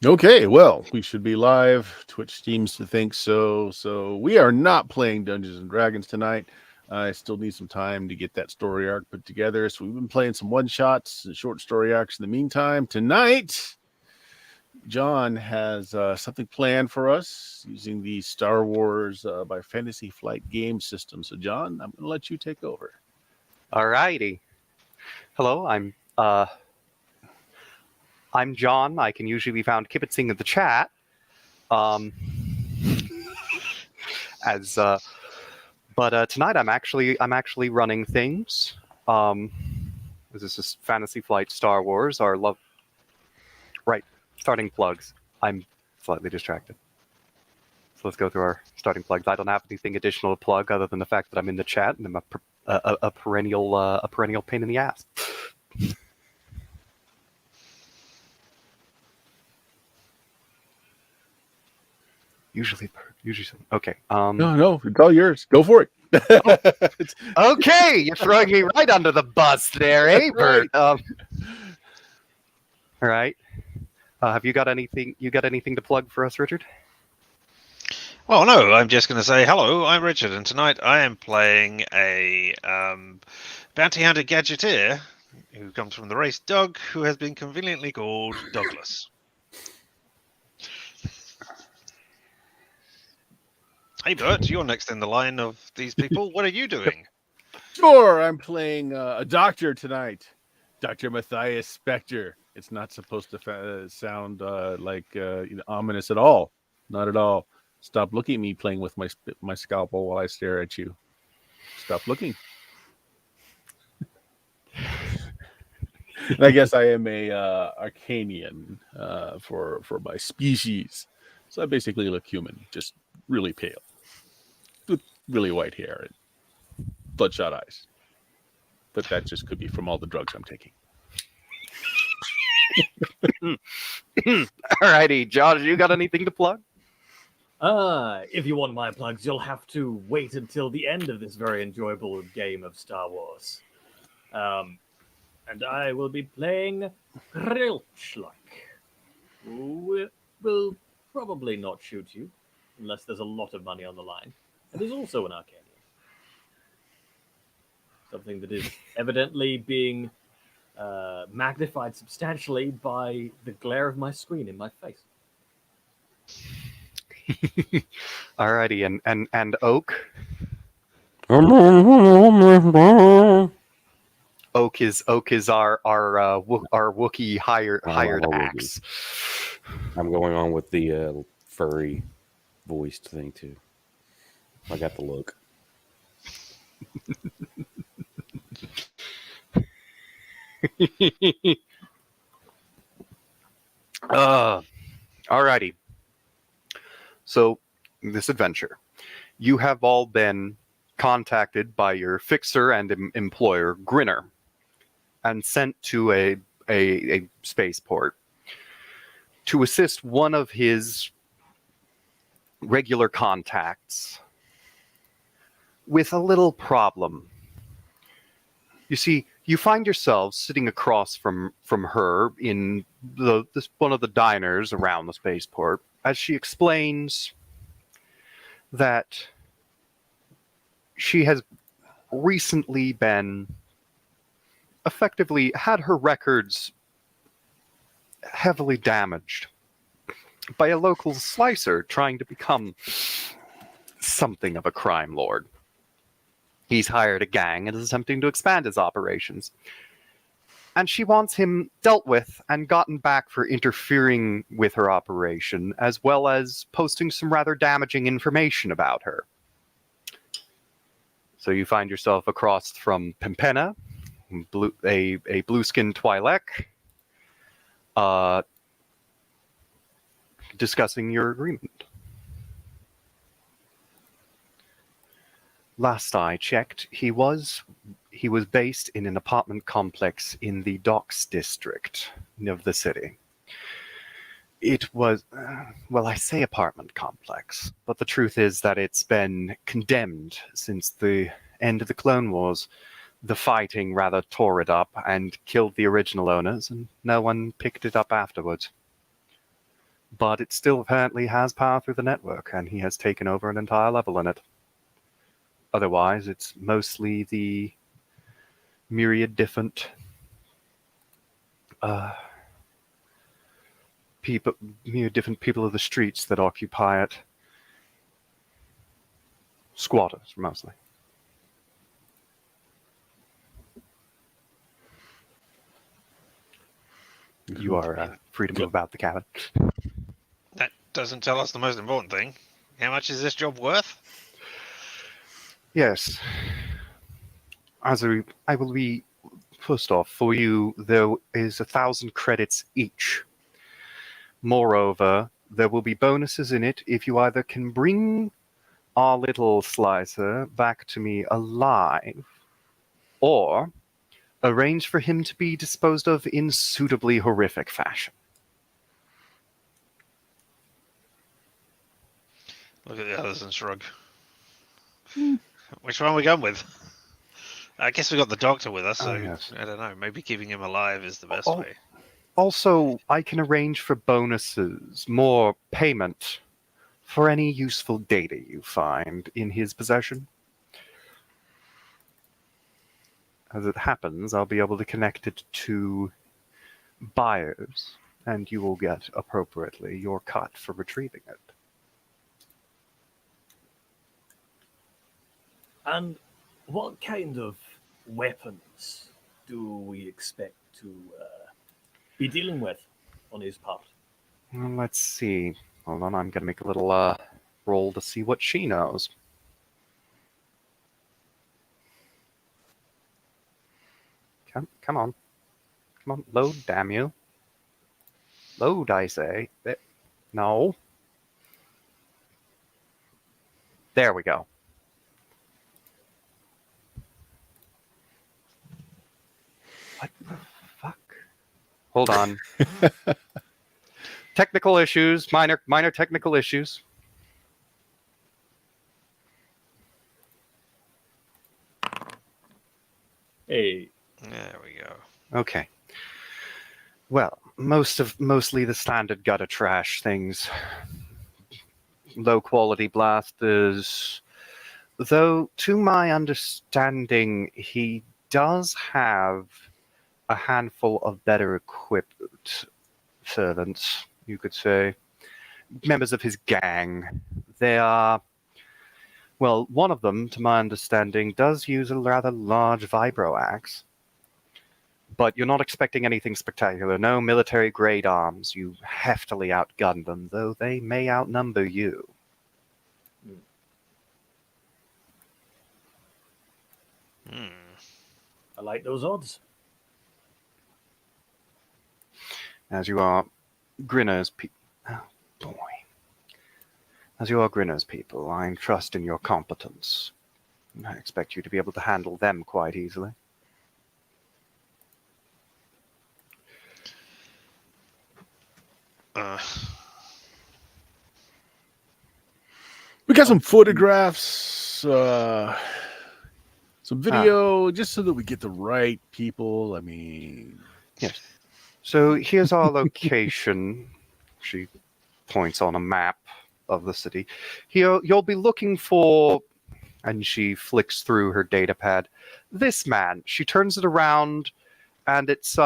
Okay, well, we should be live. Twitch seems to think so. So we are not playing Dungeons and Dragons tonight. I still need some time to get that story arc put together. So we've been playing some one-shots and short story arcs in the meantime. Tonight, John has something planned for us using the Star Wars by Fantasy Flight game system. So, John, I'm going to let you take over. All righty. Hello, I'm John. I can usually be found kibitzing in the chat. But tonight I'm actually running things. This is Fantasy Flight Star Wars. Right, starting plugs. I'm slightly distracted. So let's go through our starting plugs. I don't have anything additional to plug other than the fact that I'm in the chat and I'm a perennial pain in the ass. Usually, okay. No, it's all yours. Go for it. Okay, you're throwing me right under the bus there, eh, Bert? All right. Have you got anything? You got anything to plug for us, Richard? Well, no. I'm just going to say hello. I'm Richard, and tonight I am playing a bounty hunter gadgeteer who comes from the race dog, who has been conveniently called Douglas. Hey, Bert, you're next in the line of these people. What are you doing? Sure, I'm playing a doctor tonight, Dr. Matthias Spector. It's not supposed to sound like ominous at all. Not at all. Stop looking at me playing with my scalpel while I stare at you. Stop looking. And I guess I am a Arcanian for my species. So I basically look human, just really pale, with really white hair and bloodshot eyes. But that just could be from all the drugs I'm taking. Alrighty, Josh, you got anything to plug? If you want my plugs, you'll have to wait until the end of this very enjoyable game of Star Wars. And I will be playing Grilchluck, who will probably not shoot you, unless there's a lot of money on the line, and is also an Arcanian. Something that is evidently being magnified substantially by the glare of my screen in my face. Alrighty, and Oak. Oak is our Wookiee hired axe. I'm going on with the furry voiced thing too. I got the look. Alrighty. So, this adventure, you have all been contacted by your fixer and employer, Grinner, and sent to a spaceport to assist one of his regular contacts with a little problem. You see, you find yourselves sitting across from her in one of the diners around the spaceport as she explains that she has recently been effectively had her records heavily damaged by a local slicer trying to become something of a crime lord. He's hired a gang and is attempting to expand his operations. And she wants him dealt with and gotten back for interfering with her operation, as well as posting some rather damaging information about her. So you find yourself across from Pimpena, a blue-skinned Twi'lek, discussing your agreement. Last I checked, he was based in an apartment complex in the Docks district of the city. It was, well, I say apartment complex, but the truth is that it's been condemned since the end of the Clone Wars. The fighting rather tore it up and killed the original owners, and no one picked it up afterwards. but it still apparently has power through the network, and he has taken over an entire level in it. Otherwise, it's mostly the myriad different people of the streets that occupy it. Squatters, mostly. You are free to move about the cabin. That doesn't tell us the most important thing. How much is this job worth? Yes. I will be, first off, for you, there is 1,000 credits each. Moreover, there will be bonuses in it if you either can bring our little slicer back to me alive, or arrange for him to be disposed of in suitably horrific fashion. Look at the others and shrug. Which one are we going with? I guess we got the doctor with us, so yes. I don't know. Maybe keeping him alive is the best way. Also, I can arrange for bonuses, more payment, for any useful data you find in his possession. As it happens, I'll be able to connect it to buyers, and you will get, appropriately, your cut for retrieving it. And what kind of weapons do we expect to be dealing with on his part? Well, let's see. Hold on, I'm going to make a little roll to see what she knows. Come on. Come on, load, damn you. Load, I say. No. There we go. What the fuck? Hold on. Technical issues, minor technical issues. Hey. There we go. Okay. Well, mostly the standard gutter trash things. Low quality blasters. Though, to my understanding, he does have a handful of better equipped servants, you could say. Members of his gang. They are... Well, one of them, to my understanding, does use a rather large vibro axe. But you're not expecting anything spectacular. No military-grade arms. You heftily outgun them, though they may outnumber you. I like those odds. As you are Grinner's people. Oh, boy. As you are Grinner's people, I trust in your competence. I expect you to be able to handle them quite easily. We got some photographs, some video, just so that we get the right people. I mean, yes. So here's our location. She points on a map of the city. Here, you'll be looking for, and she flicks through her data pad, this man. She turns it around, and it's,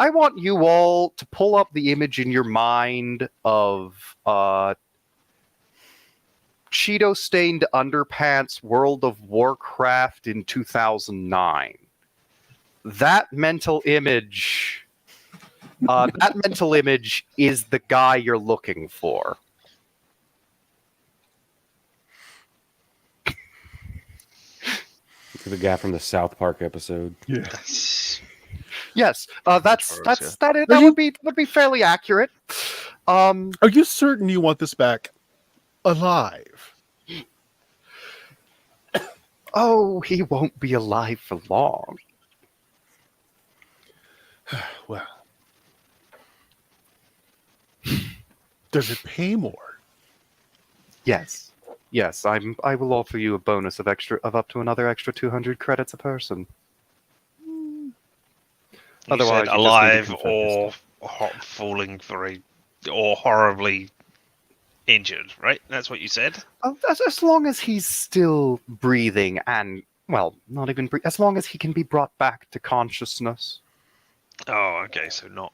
I want you all to pull up the image in your mind of, Cheeto-stained underpants World of Warcraft in 2009. That mental image is the guy you're looking for. The guy from the South Park episode. yeah. Yes, that Are would be fairly accurate. Are you certain you want this back alive? Oh, he won't be alive for long. Well, does it pay more? Yes, I will offer you a bonus of up to another extra 200 credits a person. You Otherwise, said you just need to alive confirm your or stuff. falling for a or horribly injured, right? That's what you said. As long as he's still breathing and, well, not even breathing, as long as he can be brought back to consciousness. Oh, okay, so not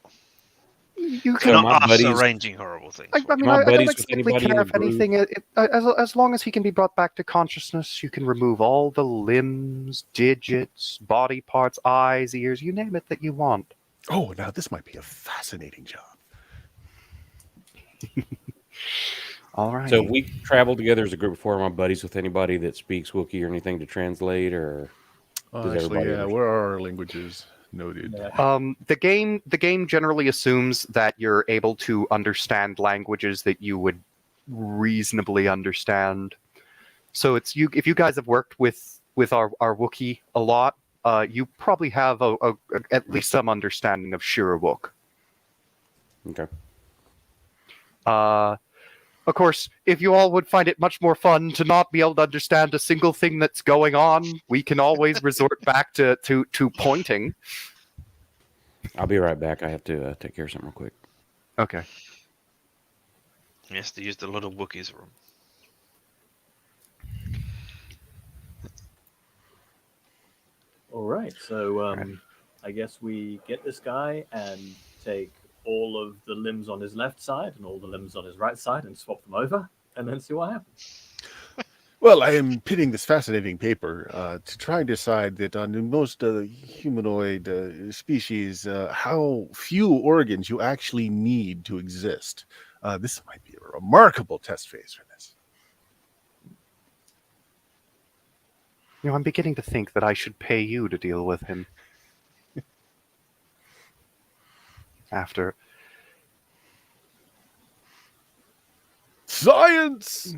You So can. my not us buddies- arranging horrible things. I for mean, you. My I don't buddies with exactly anybody in care the if anything. As long as he can be brought back to consciousness, you can remove all the limbs, digits, body parts, eyes, ears, you name it that you want. Oh, now this might be a fascinating job. All right. So if we travel together as a group before, my buddies with anybody that speaks Wookiee or anything to translate, or does Actually, everybody yeah, understand? where are our languages noted? The game generally assumes that you're able to understand languages that you would reasonably understand. So it's you. If you guys have worked with our Wookiee a lot, you probably have at least some understanding of Shirawook. Okay. Of course, if you all would find it much more fun to not be able to understand a single thing that's going on, we can always resort back to pointing. I'll be right back. I have to take care of something real quick. Okay. He has to use the little Wookiees room. All right, so I guess we get this guy and take all of the limbs on his left side and all the limbs on his right side and swap them over, and then see what happens. Well, I am pitting this fascinating paper to try and decide that on most humanoid species, how few organs you actually need to exist. This might be a remarkable test phase for this. You know, I'm beginning to think that I should pay you to deal with him. After. Science!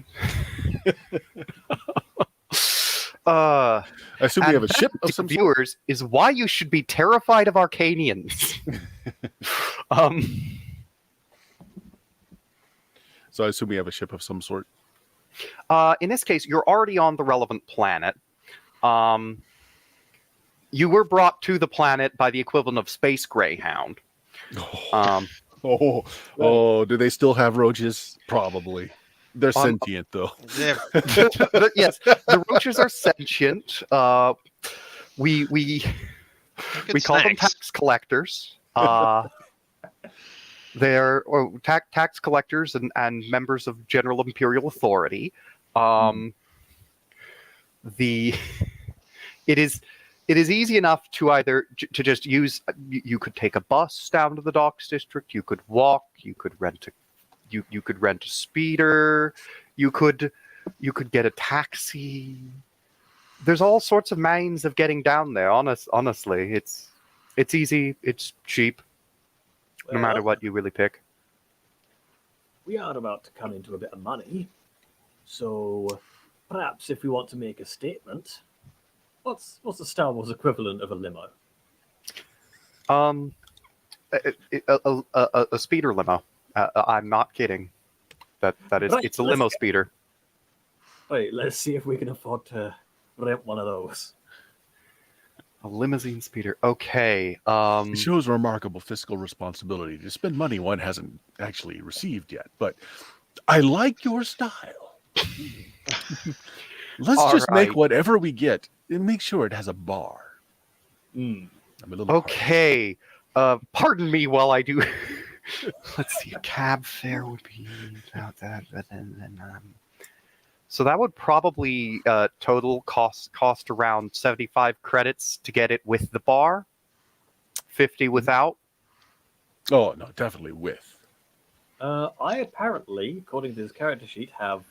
Uh, I assume we and have a that, ship of dear some sort. viewers, is why you should be terrified of Arcanians. So I assume we have a ship of some sort. In this case, you're already on the relevant planet. You were brought to the planet by the equivalent of Space Greyhound. Do they still have roaches? Probably. They're sentient, though. Yeah, Yes, the roaches are sentient. We good call them snacks. tax collectors. They're tax collectors and members of General Imperial Authority. It is easy enough to either to just use. You could take a bus down to the docks district. You could walk. You could rent a speeder. You could get a taxi. There's all sorts of means of getting down there. Honestly, it's easy. It's cheap. No matter what you really pick. We are about to come into a bit of money, so perhaps if we want to make a statement, what's the Star Wars equivalent of a limo? A speeder limo. I'm not kidding. That is, Right, it's a let's limo go. speeder. Wait, let's see if we can afford to rent one of those. A limousine speeder. Okay. It shows remarkable fiscal responsibility to spend money one hasn't actually received yet. But I like your style. Let's All just make right. whatever we get and make sure it has a bar. Mm. I'm a little Okay. Pardon me while I do. Let's see. A cab fare would be about that, but then so that would probably total cost around 75 credits to get it with the bar. 50 without. Oh no, definitely with. I apparently, according to this character sheet, have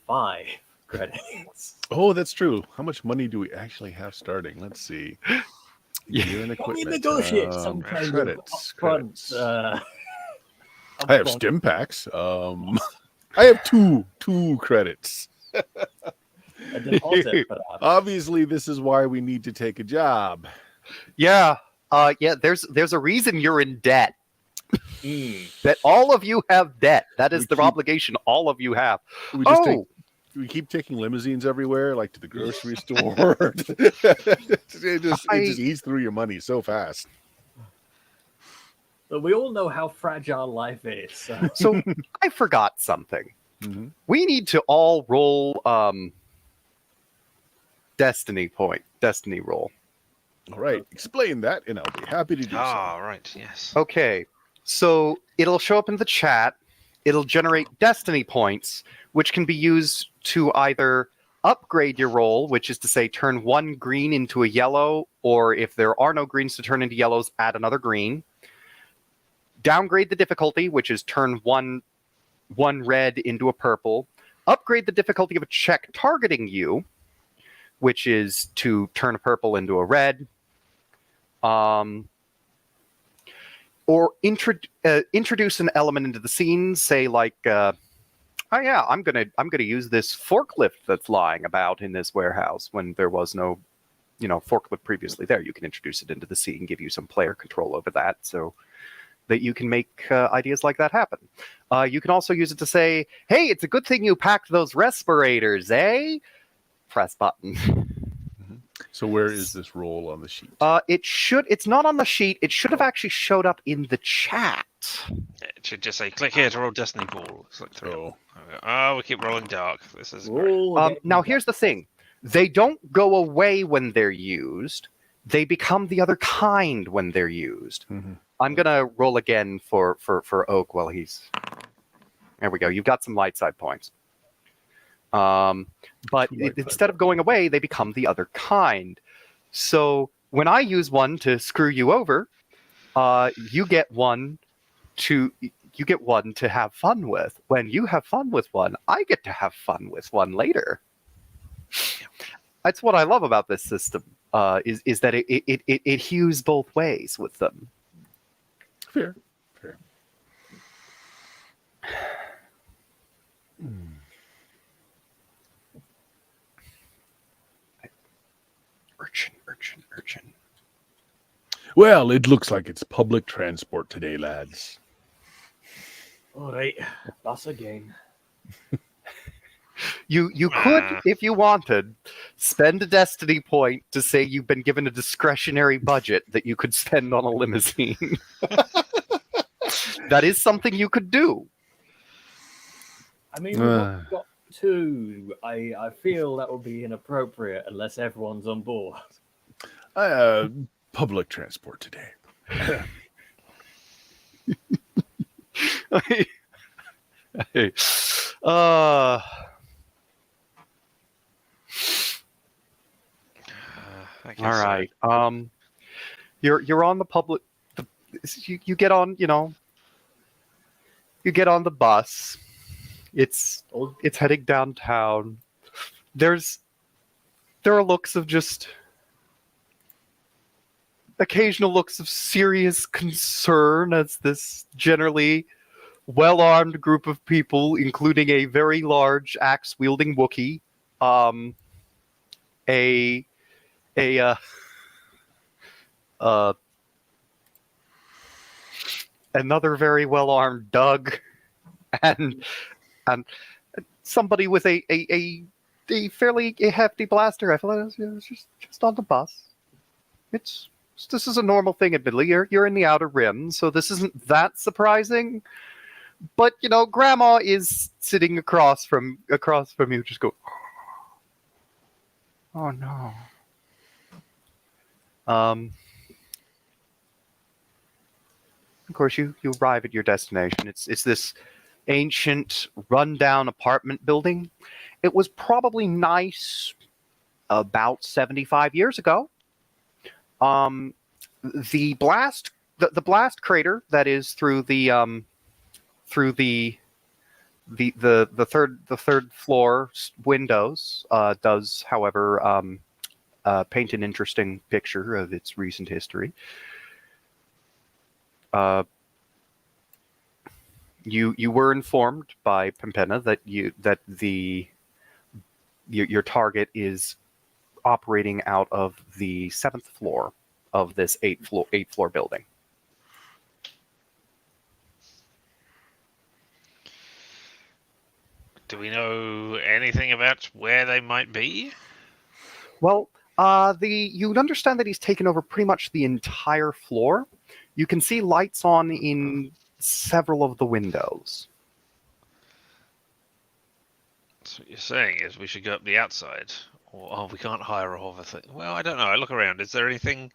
5 credits. Oh, that's true. How much money do we actually have starting? Let's see. Yeah. Gear and Can we equipment. negotiate some kind credits, of upfront? I have upfront- stim packs. I have two credits. a deposit, perhaps. Obviously, this is why we need to take a job. Yeah. Yeah. There's a reason you're in debt. Mm. That all of you have debt. That is We the keep- obligation all of you have. We just Oh, we keep taking limousines everywhere, like to the grocery store. it just eats through your money so fast. But we all know how fragile life is. So. So I forgot something. Mhm. We need to all roll destiny roll. All right, explain that, and I'll be happy to do Ah, so. right, yes. Okay, so it'll show up in the chat. It'll generate destiny points, which can be used to either upgrade your roll, which is to say turn one green into a yellow, or if there are no greens to turn into yellows, add another green. Downgrade the difficulty, which is turn one red into a purple. Upgrade the difficulty of a check targeting you, which is to turn a purple into a red. Or introduce an element into the scene, say like, oh yeah, I'm gonna use this forklift that's lying about in this warehouse when there was no, forklift previously there. You can introduce it into the scene, give you some player control over that, so that you can make ideas like that happen. You can also use it to say, hey, it's a good thing you packed those respirators, eh? Press button. So where is this roll on the sheet? It's not on the sheet. It should have actually showed up in the chat. It should just say, click here to roll Destiny Ball. It's like Oh. Oh, we keep rolling dark. This is great. Ooh, Now, here's the thing. They don't go away when they're used. They become the other kind when they're used. Mhm. I'm going to roll again for Oak while he's... There we go. You've got some light side points. But instead of going away, they become the other kind. So when I use one to screw you over, you get one to have fun with. When you have fun with one, I get to have fun with one later. That's what I love about this system. Is that it hews both ways with them. Fair. Urchin. Well, it looks like it's public transport today, lads. All right, us again. You could, if you wanted, spend a destiny point to say you've been given a discretionary budget that you could spend on a limousine. That is something you could do. I mean, we've only got two. I feel that would be inappropriate unless everyone's on board. Public transport today. I guess All right. You're on the public. You get on. You get on the bus. It's heading downtown. There are looks of just occasional looks of serious concern as this generally well-armed group of people, including a very large axe-wielding Wookiee, another very well-armed Doug, and somebody with a fairly hefty blaster rifle. It's just on the bus. This is a normal thing, admittedly. You're in the Outer Rim, so this isn't that surprising. But Grandma is sitting across from you, just go, oh no. Of course, you arrive at your destination. It's this ancient, rundown apartment building. It was probably nice about 75 years ago. The blast crater that is through the third floor windows does, however, paint an interesting picture of its recent history. You were informed by Pimpenna that your target is operating out of the 7th floor of this 8th floor building. Do we know anything about where they might be? Well, you'd understand that he's taken over pretty much the entire floor. You can see lights on in several of the windows. So what you're saying is we should go up the outside, or we can't hire a hover thing. Well, I don't know. I look around. Is there anything?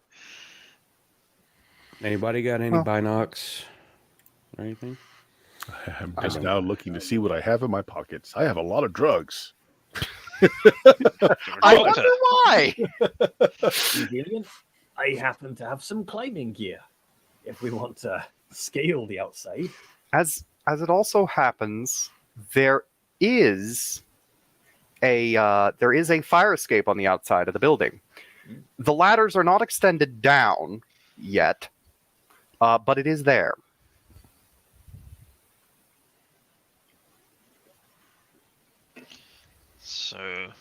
Anybody got any Well- binocs or anything? I'm I just don't now know. looking to see what I have in my pockets. I have a lot of drugs. I Doctor. wonder why. Gillian, I happen to have some climbing gear. If we want to scale the outside. As it also happens, there is a fire escape on the outside of the building. The ladders are not extended down yet, but it is there. So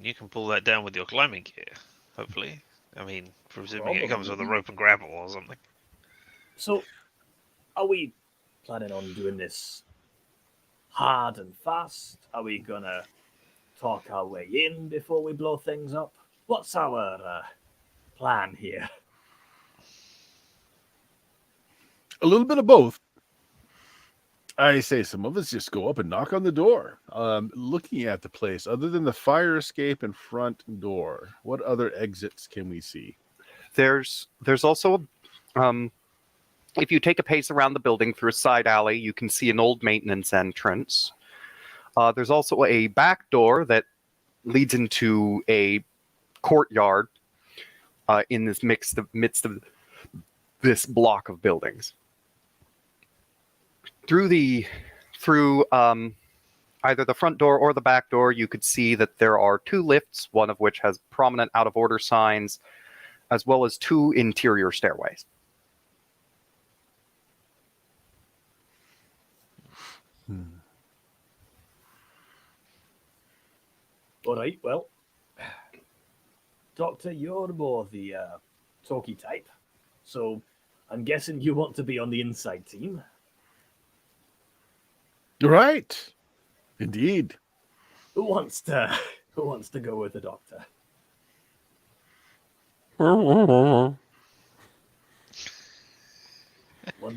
you can pull that down with your climbing gear, hopefully. I mean, presuming it comes with a rope and grapple or something. So, are we planning on doing this hard and fast? Are we gonna talk our way in before we blow things up? What's our plan here? A little bit of both. I say some of us just go up and knock on the door. Looking at the place, other than the fire escape and front door, what other exits can we see? There's also if you take a pace around the building through a side alley, you can see an old maintenance entrance. There's also a back door that leads into a courtyard in this midst of this block of buildings. Through either the front door or the back door, you could see that there are 2 lifts, one of which has prominent out-of-order signs, as well as 2 interior stairways. All right, well, Doctor, you're more the talky type, so I'm guessing you want to be on the inside team. Right. Indeed. Who wants to go with the Doctor? One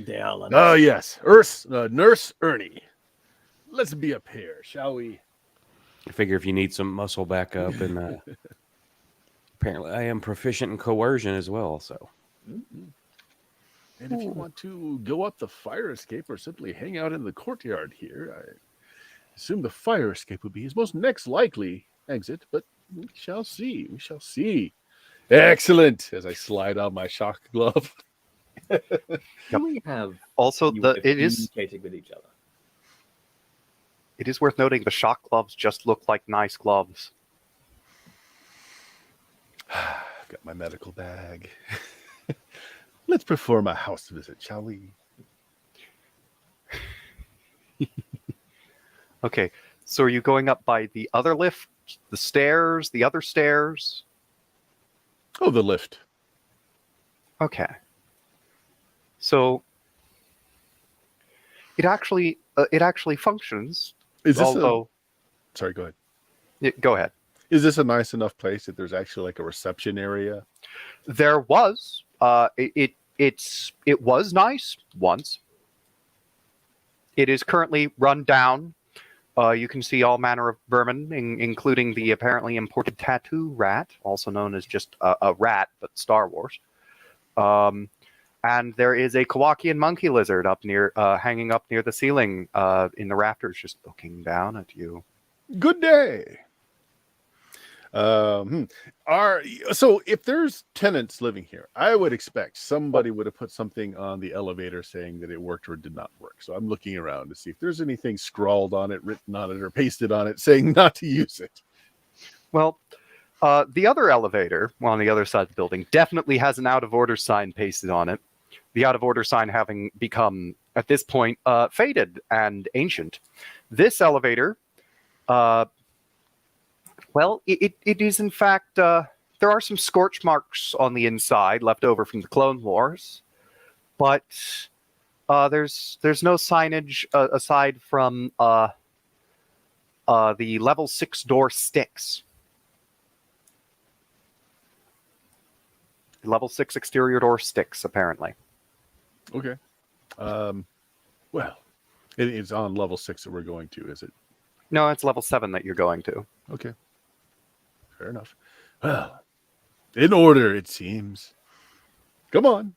day I'll Oh, yes. Nurse Ernie. Let's be a pair, shall we? I figure if you need some muscle backup, and apparently I am proficient in coercion as well. So, And if you want to go up the fire escape or simply hang out in the courtyard here, I assume the fire escape would be his most next likely exit, but we shall see. We shall see. Excellent. As I slide on my shock glove. Do we have Also, you it is communicating with each other? It is worth noting the shock gloves just look like nice gloves. Got my medical bag. Let's perform a house visit, shall we? Okay, so are you going up by the other lift, the stairs, the other stairs? Oh, the lift. Okay. So it actually functions. Is this although, Sorry, go ahead. go ahead. Is this a nice enough place that there's actually like a reception area? There was it was nice once. It is currently run down. You can see all manner of vermin, including the apparently imported tattoo rat, also known as just a rat, but Star Wars. And there is a Kowakian monkey lizard up near, hanging up near the ceiling in the rafters, just looking down at you. Good day. So if there's tenants living here, I would expect somebody would have put something on the elevator saying that it worked or did not work. So I'm looking around to see if there's anything scrawled on it, written on it, or pasted on it saying not to use it. Well, the other elevator on the other side of the building definitely has an out-of-order sign pasted on it. The out-of-order sign having become, at this point, faded and ancient. This elevator, well, it is in fact, there are some scorch marks on the inside left over from the Clone Wars, but there's no signage aside from the level 6 door sticks. Level 6 exterior door sticks, apparently. Okay. Well, it's on level 6 that we're going to, is it? No, it's level 7 that you're going to. Okay. Fair enough. Well, in order, it seems. Come on.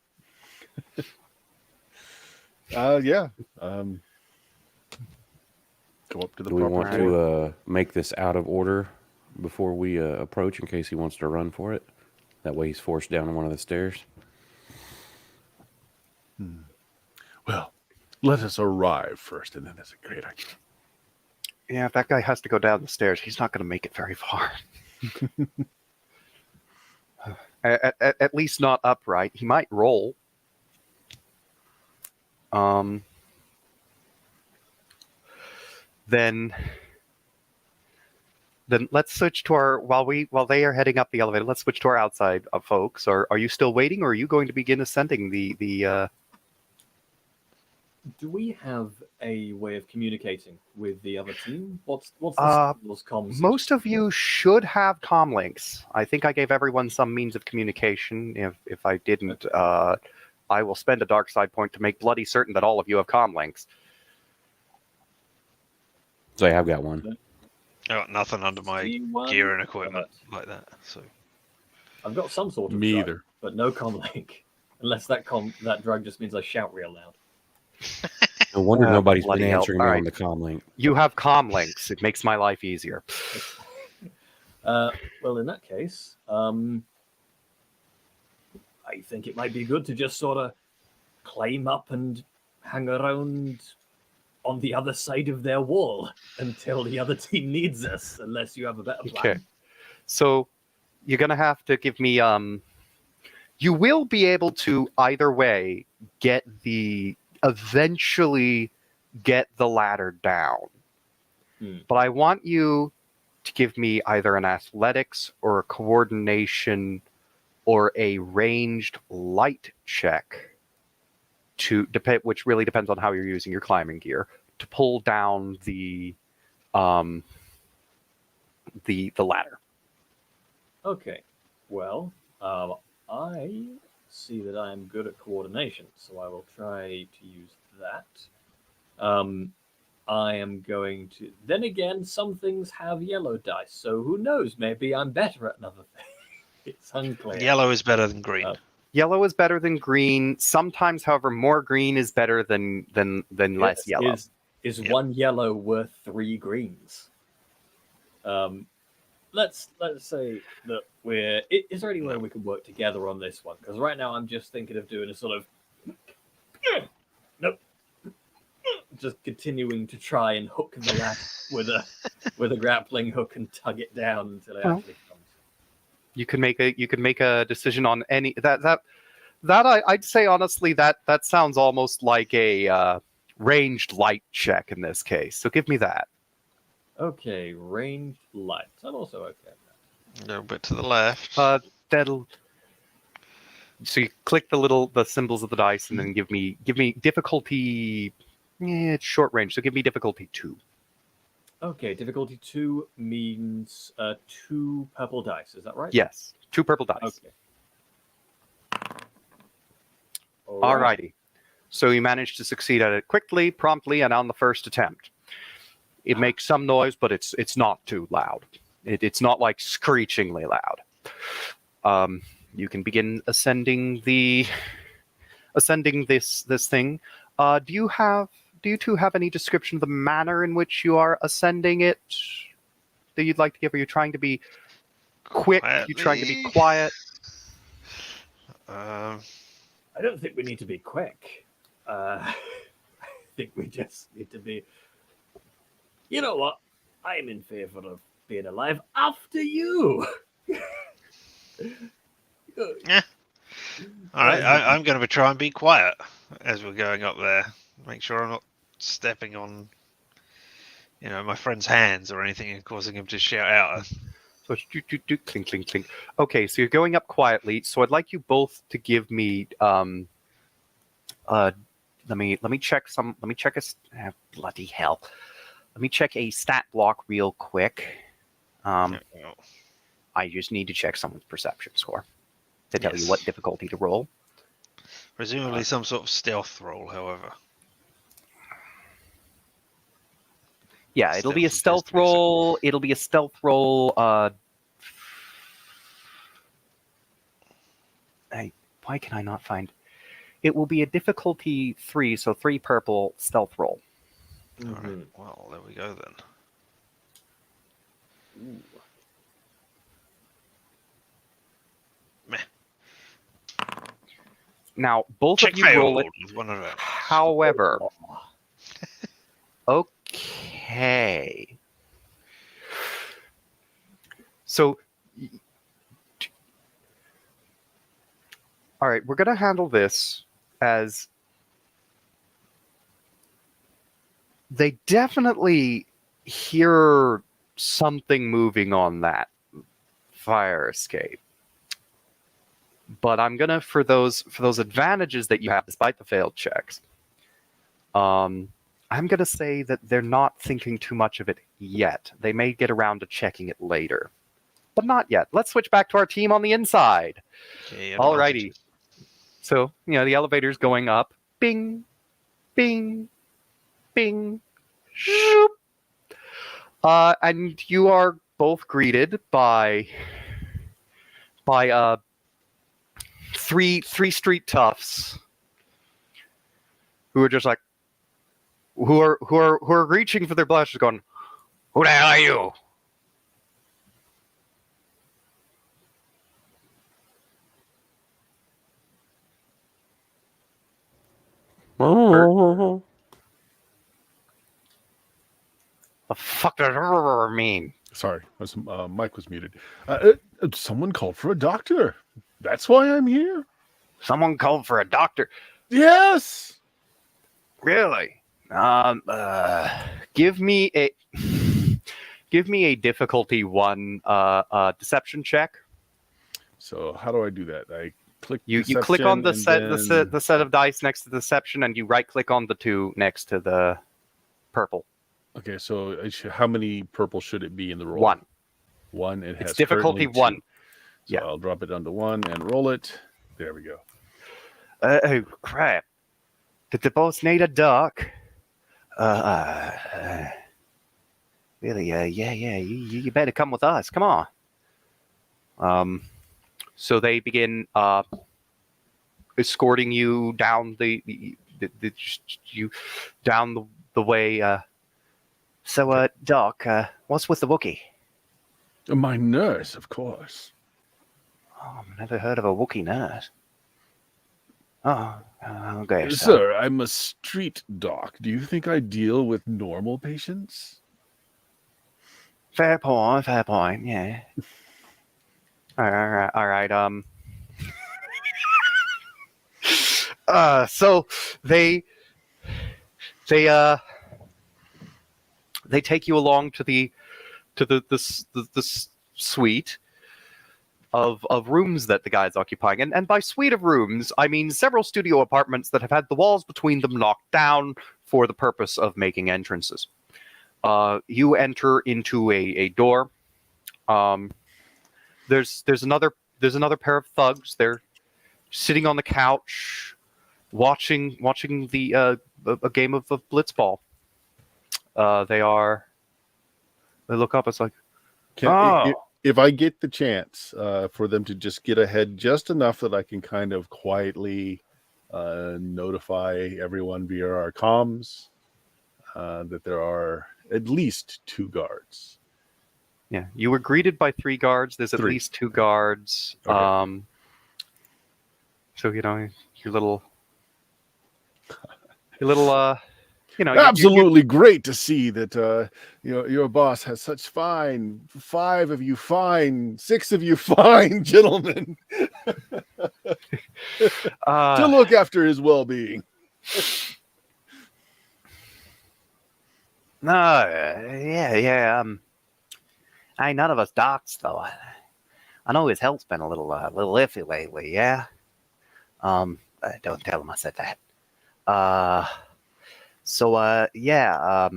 Yeah. Go up to the Do we proper want door. to make this out of order before we approach in case he wants to run for it? That way he's forced down one of the stairs. Well, let us arrive first, and then that's a great idea. Yeah, if that guy has to go down the stairs, he's not going to make it very far. At least not upright. He might roll. Then let's switch to our while they are heading up the elevator. Let's switch to our outside folks. Are you still waiting, or are you going to begin ascending the? Do we have a way of communicating with the other team? What's the comms? Most of you should have comm links. I think I gave everyone some means of communication. If I didn't, I will spend a dark side point to make bloody certain that all of you have comm links. So I've got one. I got nothing under my C1? gear and equipment like that. So I've got some sort of Me drug, either. but no comm link. Unless that drug just means I shout real loud. No wonder nobody's been bloody hell. answering All me right. on the comm link. You have comm links. It makes my life easier. Well, in that case, I think it might be good to just sort of climb up and hang around on the other side of their wall until the other team needs us, unless you have a better plan. Okay. So you're going to have to give me... you will be able to, either way, eventually get the ladder down. But I want you to give me either an athletics or a coordination or a ranged light check which really depends on how you're using your climbing gear, to pull down the ladder. Okay. Well, I see that I am good at coordination, so I will try to use that. I am going to... Then again, some things have yellow dice, so who knows? Maybe I'm better at another thing. It's unclear. yellow is better than green. Yellow is better than green. Sometimes, however, more green is better than less yellow. Is one yellow worth 3 greens? Let's say that we're... Is there any way we can work together on this one? Because right now I'm just thinking of doing a sort of... Nope. Just continuing to try and hook the ladder with a grappling hook and tug it down until it actually comes. You can make a decision on any that I'd say honestly that sounds almost like a ranged light check in this case. So give me that. Okay, ranged light. I'm also okay with that. A little bit to the left. That'll. So you click the symbols of the dice and then give me difficulty. It's short range, so give me difficulty 2. Okay, difficulty 2 means 2 purple dice. Is that right? Yes, 2 purple dice. Okay. Alrighty. So you managed to succeed at it quickly, promptly, and on the first attempt. It makes some noise, but it's not too loud. It's not like screechingly loud. You can begin ascending this thing. Do you two have any description of the manner in which you are ascending it that you'd like to give? Are you trying to be quick? Are you trying to be quiet? I don't think we need to be quick. I think we just need to be... You know what? I'm in favor of being alive after you. Yeah. All right, I'm going to try and be quiet as we're going up there. Make sure I'm not stepping on, my friend's hands or anything and causing him to shout out. So it's clink, clink, clink. Okay, so you're going up quietly. So I'd like you both to give me let me check bloody hell. Let me check a stat block real quick. I just need to check someone's perception score to tell you what difficulty to roll. Presumably some sort of stealth roll, however. Yeah, it'll be a Stealth stealth roll. It'll be a stealth roll. Why can I not find? It will be a difficulty 3, so 3 purple stealth roll. All right. Well, there we go then. Ooh. Meh. Now, both Check of you roll it. failed with one of them. However, okay. So, all right, we're going to handle this as they definitely hear something moving on that fire escape. But I'm gonna for those advantages that you have despite the failed checks. I'm gonna say that they're not thinking too much of it yet. They may get around to checking it later, but not yet. Let's switch back to our team on the inside. Okay, Alrighty. So the elevator's going up. Bing, bing, bing. Shoop. And you are both greeted by three street toughs who are just like who are reaching for their blushes, going, "Who the hell are you?" The fuck does mean? Sorry, mic was muted. Someone called for a doctor. That's why I'm here. Someone called for a doctor. Yes. Really? Give me a difficulty 1 deception check. So how do I do that? I click. You click on the set of dice next to deception, and you right click on the 2 next to the purple. Okay, so how many purple should it be in the roll? 1. 1. It has It's difficulty 1. So Yeah. I'll drop it down to 1 and roll it. There we go. Oh crap! Did the boss need a duck? Really? Yeah. You better come with us. Come on. So they begin escorting you down the way. So, Doc, what's with the Wookiee? My nurse, of course. Oh, I've never heard of a Wookiee nurse. Oh, okay. Sir, I'm a street doc. Do you think I deal with normal patients? Fair point. Yeah. All right. So they take you along to the suite of rooms that the guy's occupying, and by suite of rooms I mean several studio apartments that have had the walls between them knocked down for the purpose of making entrances. You enter into a door. There's another pair of thugs. They're sitting on the couch, watching a game of blitzball. They look up. It's like, if I get the chance for them to just get ahead just enough that I can kind of quietly notify everyone via our comms that there are at least 2 guards. Yeah, you were greeted by 3 guards. There's at 3. least 2 guards. Okay. So your little absolutely great to see that your boss has such 5 of you fine, 6 of you fine gentlemen to look after his well-being. No, yeah. Hey, none of us docs though. I know his health's been a little iffy lately. Yeah. Don't tell him I said that. Yeah. I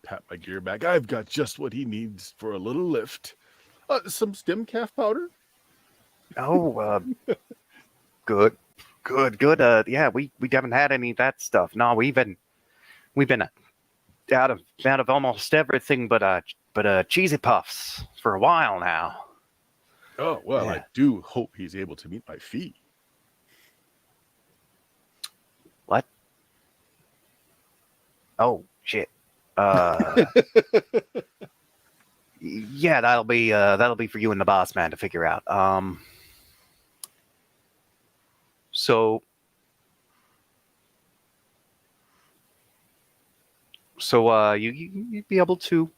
pat my gear back. I've got just what he needs for a little lift. Some stem calf powder. Oh, good. Good. Yeah, we haven't had any of that stuff. No, we've been out of almost everything but cheesy puffs for a while now. Oh, well, Yeah. I do hope he's able to meet my fee. What? Oh shit. Yeah, that'll be for you and the boss man to figure out. So you'd be able to,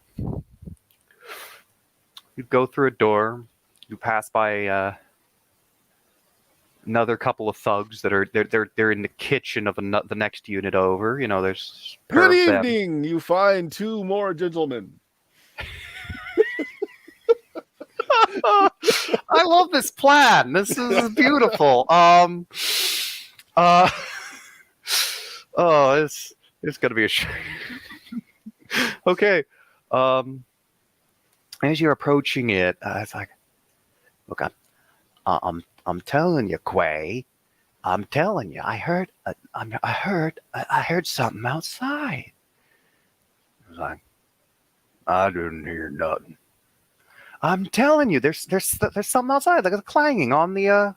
you'd go through a door, you pass by another couple of thugs that are they're in the kitchen of the next unit over. You know, there's a pair Good of them. evening. You find 2 more gentlemen. I love this plan. This is beautiful. Oh, it's gonna be a okay. As you're approaching it, it's like, look, I'm telling you, Quay. I'm telling you, I heard something outside. I was like, I didn't hear nothing. I'm telling you, there's something outside, like a clanging on the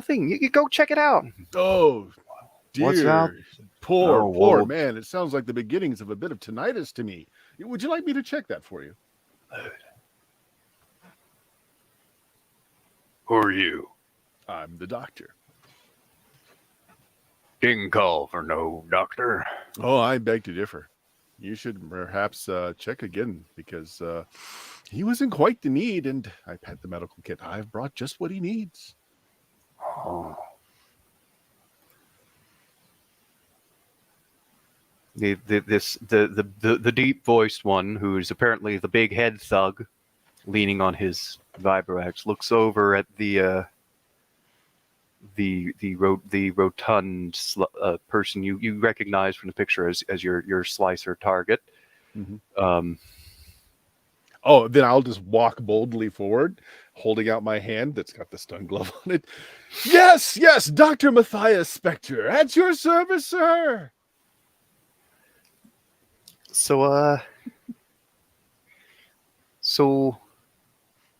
thing. You go check it out. Oh, What's out? dear. Poor Oh, whoa. man. It sounds like the beginnings of a bit of tinnitus to me. Would you like me to check that for you? Who are you? I'm the doctor. Didn't call for no doctor. Oh, I beg to differ. You should perhaps check again, because he was in quite the need, and I've had the medical kit. I've brought just what he needs. Oh. The deep voiced one, who's apparently the big head thug, leaning on his vibroax, looks over at the rotund person you recognize from the picture as your slicer target. Mm-hmm. Oh, then I'll just walk boldly forward, holding out my hand that's got the stun glove on it. Yes, Dr. Matthias Spector, at your service, sir. So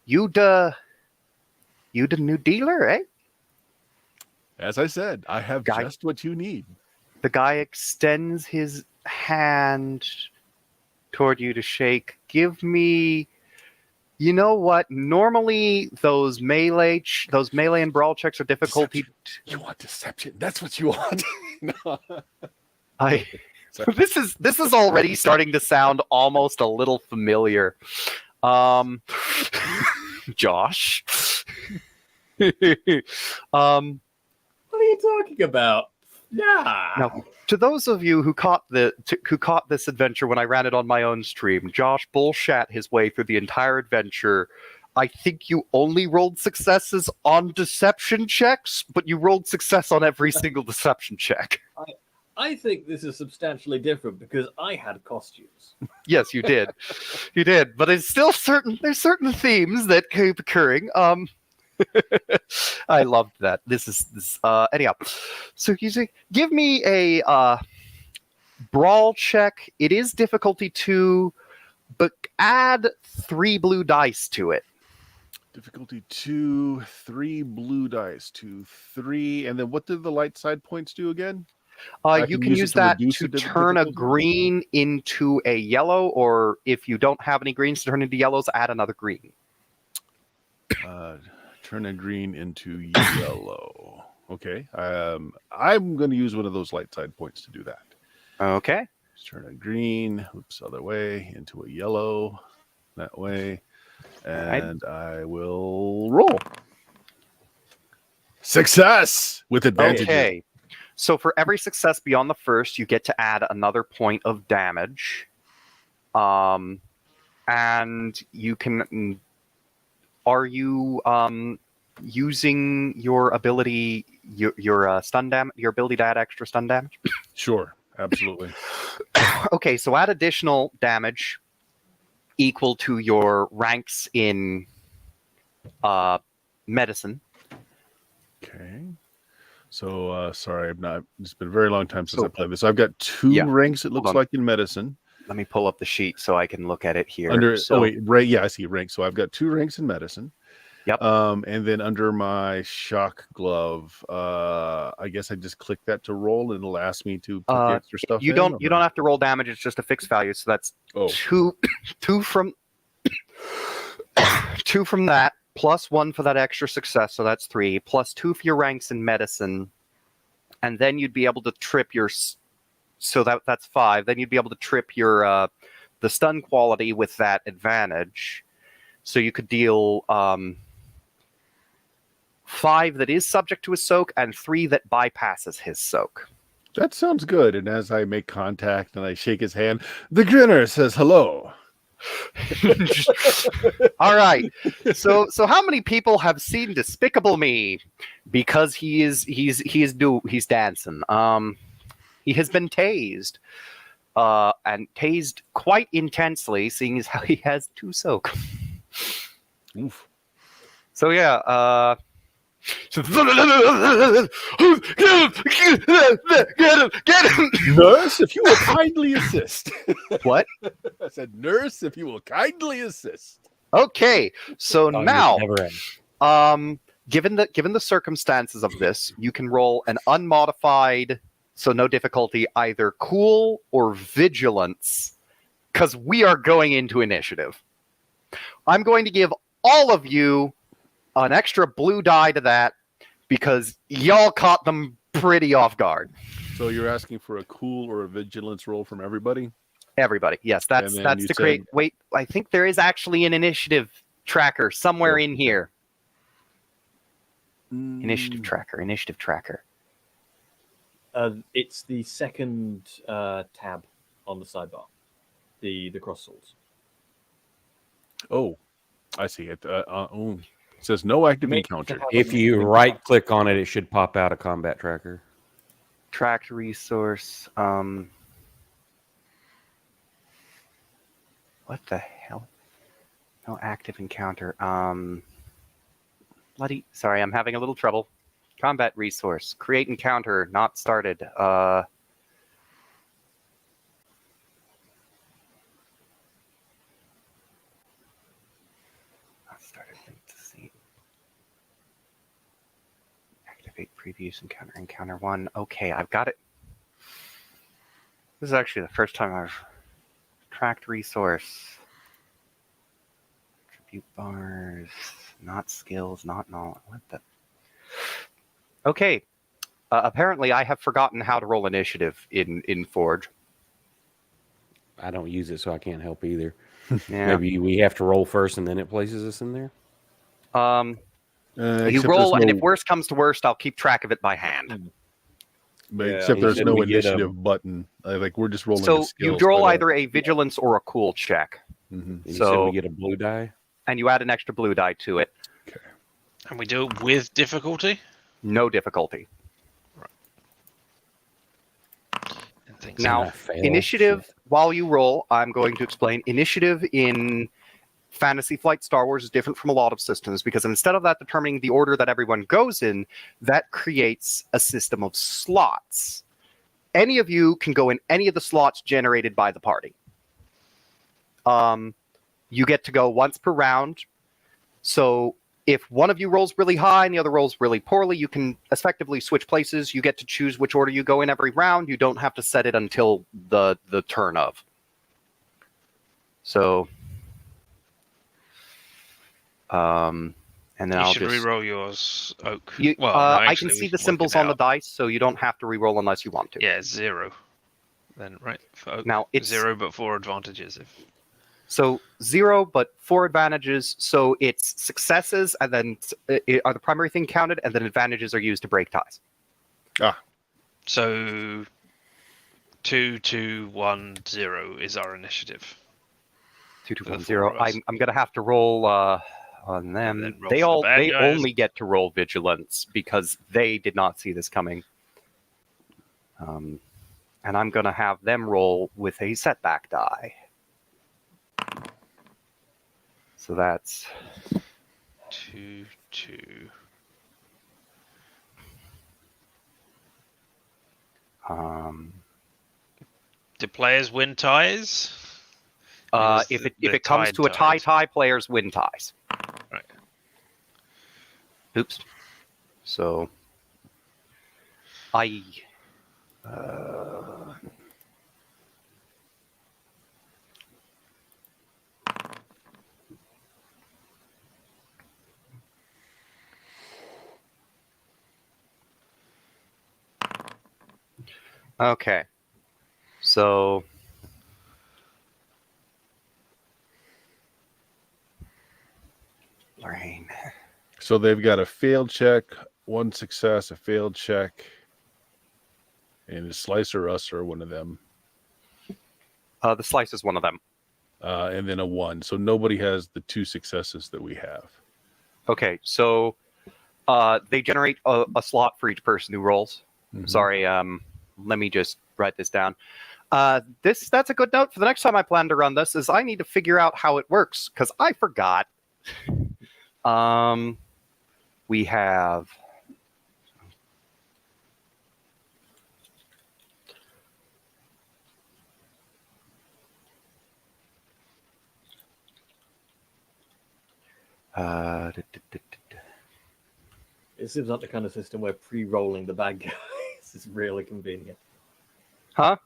you the new dealer, eh? As I said, I have just what you need. The guy extends his hand toward you to shake. Give me, you know what? Normally those melee and brawl checks are difficulty. Deception. You want deception? That's what you want. No. This is already starting to sound almost a little familiar. Josh. What are you talking about? Yeah. Now, to those of you who caught this adventure when I ran it on my own stream, Josh bullshat his way through the entire adventure. I think you only rolled successes on deception checks, but you rolled success on every single deception check. I think this is substantially different because I had costumes. Yes, you did. You did. But it's still there's certain themes that keep occurring. I loved that. Anyhow. So you say, give me a brawl check. It is difficulty 2, but add 3 blue dice to it. Difficulty 2, 3 blue dice, 2, 3, and then what did the light side points do again? You can use that to turn a green into a yellow, or if you don't have any greens to turn into yellows, add another green. Turn a green into yellow. Okay. I'm going to use one of those light side points to do that. Okay. Just turn a green, other way, into a yellow, that way, and I will roll. Success with advantage. Okay. So for every success beyond the first, you get to add another point of damage. And you can... Are you using your ability, your stun damage, your ability to add extra stun damage? Sure, absolutely. Okay, so add additional damage equal to your ranks in medicine. Okay. So sorry, I've not. It's been a very long time since So- I played this. I've got 2 Yeah, ranks. It hold looks on. like in medicine. Let me pull up the sheet so I can look at it here. Under So, oh wait, rank. Yeah, I see rank. So I've got 2 ranks in medicine. Yep. And then under my shock glove, I guess I just click that to roll, and it'll ask me to put the extra stuff. you don't have to roll damage. It's just a fixed value. So that's Oh, two from 2 from that, plus 1 for that extra success. So that's 3, plus 2 for your ranks in medicine, and then you'd be able to trip your. So that's 5. Then you'd be able to trip your the stun quality with that advantage. So you could deal 5 that is subject to his soak and 3 that bypasses his soak. that sounds good. And as I make contact and I shake his hand, the grinner says hello. All right. So how many people have seen Despicable Me? Because he's dancing. He has been tased. And tased quite intensely, seeing as how he has 2 soak. Oof. So yeah, get him! Nurse, if you will kindly assist. What? I said, nurse, if you will kindly assist. Okay, so Thought it now, would never end. given the circumstances of this, you can roll an unmodified, so no difficulty, either cool or vigilance, because we are going into initiative. I'm going to give all of you an extra blue die to that because y'all caught them pretty off guard. So you're asking for a cool or a vigilance roll from everybody? Everybody, yes, And that's then you to create. said- Wait, I think there is actually an initiative tracker somewhere in here. Initiative tracker. It's the second tab on the sidebar, the cross swords. Oh, I see it. It says no active Make encounter. to have If a- you right click on it, it should pop out a combat tracker. Tracked resource. What the hell? No active encounter. Bloody. Sorry, I'm having a little trouble. Combat resource. Create encounter. Not started. Not started. Let's see. Activate previous encounter. Encounter 1. Okay, I've got it. This is actually the first time I've tracked resource. Attribute bars. Not skills. Not knowledge. What the? Okay. Apparently, I have forgotten how to roll initiative in Forge. I don't use it, so I can't help either. Yeah. Maybe we have to roll first, and then it places us in there. You Except roll, there's and no- if worst comes to worst, I'll keep track of it by hand. But Yeah. except He there's said no we get, initiative button. Like we're just rolling. So the you skills, roll but, either a vigilance or a cool check, mhm. You said So- we get a blue die. and you add an extra blue die to it. And we do it with difficulty. No difficulty. And things Now, I fail. initiative, Shit. while you roll, I'm going to explain. Initiative in Fantasy Flight Star Wars is different from a lot of systems because instead of that determining the order that everyone goes in, that creates a system of slots. Any of you can go in any of the slots generated by the party. You get to go once per round. So if one of you rolls really high and the other rolls really poorly, you can effectively switch places. You get to choose which order you go in every round. You don't have to set it until the turn of. So, and then you I'll should just. re-roll yours, Oak. You, Well, no, I actually, can we see the work symbols it on the out. dice, so you don't have to re-roll unless you want to. Yeah, 0. Then right for Oak. Now it's 0, but 4 advantages. If So 0, but 4 advantages. So it's successes, and then are the primary thing counted, and then advantages are used to break ties. so 2, 2, 1, 0 is our initiative. 2, 2, For the 1, four 0. of us. I'm going to have to roll on And them. then roll They for the all bad they guys. only get to roll vigilance because they did not see this coming. And I'm going to have them roll with a setback die. So that's 2, 2. Do players win ties? Because If they're it comes tied to a tie, ties. players win ties. Right. Oops. So, I. Okay. So. Lorraine. So they've got a failed check, one success, a failed check, and a slice or us or one of them, The slice is one of them. and then a 1. So nobody has the 2 successes that we have. Okay, so they generate a slot for each person who rolls. Mhm. Sorry, let me just write this down. That's a good note for the next time I plan to run this. Is I need to figure out how it works because I forgot. We have. It seems like the kind of system where pre-rolling the bad guys is really convenient. Huh?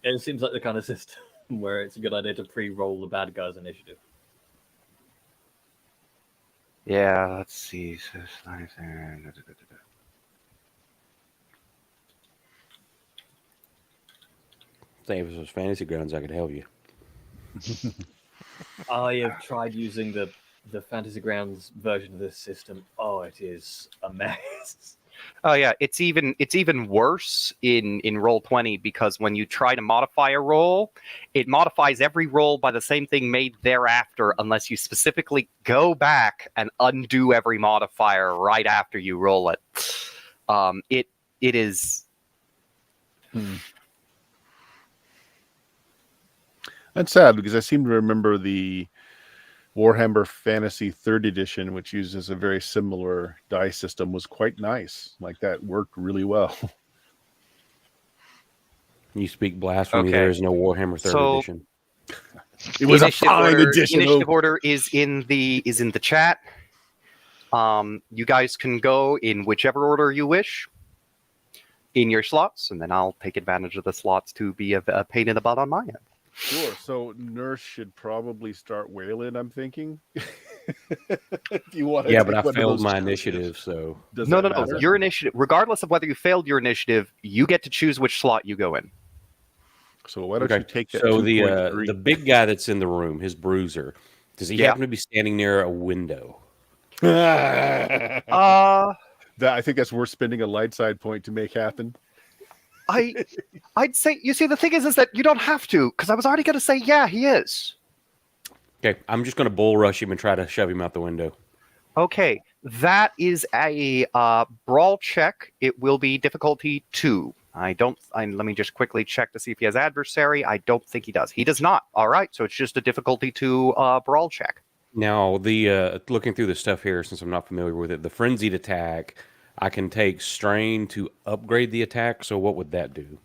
It seems like the kind of system where it's a good idea to pre-roll the bad guys' initiative. Yeah, let's see. Think if it was Fantasy Grounds, I could help you. I have tried using the Fantasy Grounds version of this system. Oh, it is a mess. Oh yeah, it's even worse in Roll20 because when you try to modify a roll, it modifies every roll by the same thing made thereafter, unless you specifically go back and undo every modifier right after you roll it. It is. That's sad because I seem to remember the Warhammer Fantasy 3rd Edition, which uses a very similar die system, was quite nice. Like that worked really well. You speak blasphemy. Okay. There is no Warhammer 3rd So- edition. It was a Initiative fine order, edition. Initiative order is in the chat. You guys can go in whichever order you wish in your slots, and then I'll take advantage of the slots to be a pain in the butt on my end. Sure. So Nurse should probably start wailing, I'm thinking. If you want to Yeah, take but I one of failed those my charges. initiative, so Does No. that matter? Your initiative, regardless of whether you failed your initiative, you get to choose which slot you go in. So why don't okay. you take that So 2.3? the big guy that's in the room, his bruiser, does he Yeah. happen to be standing near a window? That, I think that's worth spending a light side point to make happen. I'd say, you see, the thing is that you don't have to, because I was already going to say, yeah, he is. Okay, I'm just going to bull rush him and try to shove him out the window. Okay, that is a brawl check. It will be difficulty 2. Let me just quickly check to see if he has adversary. I don't think he does. He does not. All right, so it's just a difficulty 2 brawl check. Now, the looking through the stuff here, since I'm not familiar with it, the frenzied attack, I can take strain to upgrade the attack. So what would that do?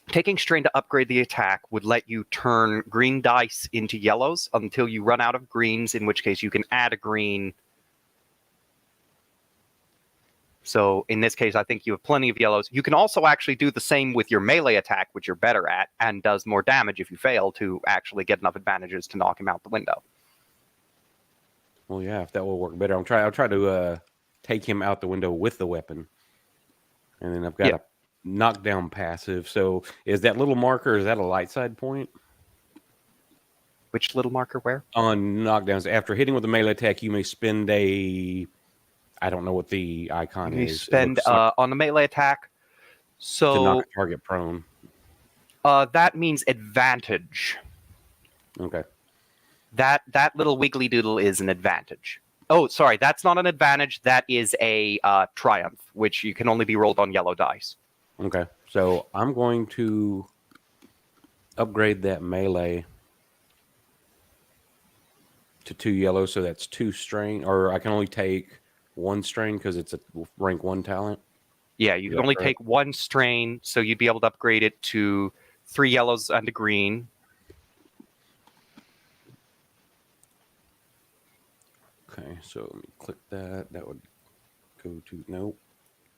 Taking strain to upgrade the attack would let you turn green dice into yellows until you run out of greens, in which case you can add a green. So in this case, I think you have plenty of yellows. You can also actually do the same with your melee attack, which you're better at, and does more damage if you fail to actually get enough advantages to knock him out the window. Well, yeah, if that will work better, I'll try to take him out the window with the weapon, and then I've got a knockdown passive. So is that little marker? Is that a light side point? Which little marker where? On knockdowns, after hitting with a melee attack, you may spend a. I don't know what the icon You is. spend on a melee attack. To So knock a target prone. that means advantage. Okay. That little wiggly doodle is an advantage. Oh, sorry, that's not an advantage. That is a triumph, which you can only be rolled on yellow dice. Okay. So I'm going to upgrade that melee. to 2 yellow, so that's 2 strain, or I can only take 1 strain because it's a rank 1 talent. Yeah, you can only take 1 strain, so you'd be able to upgrade it to 3 yellows and a green. Okay, so let me click that. That would go to, nope,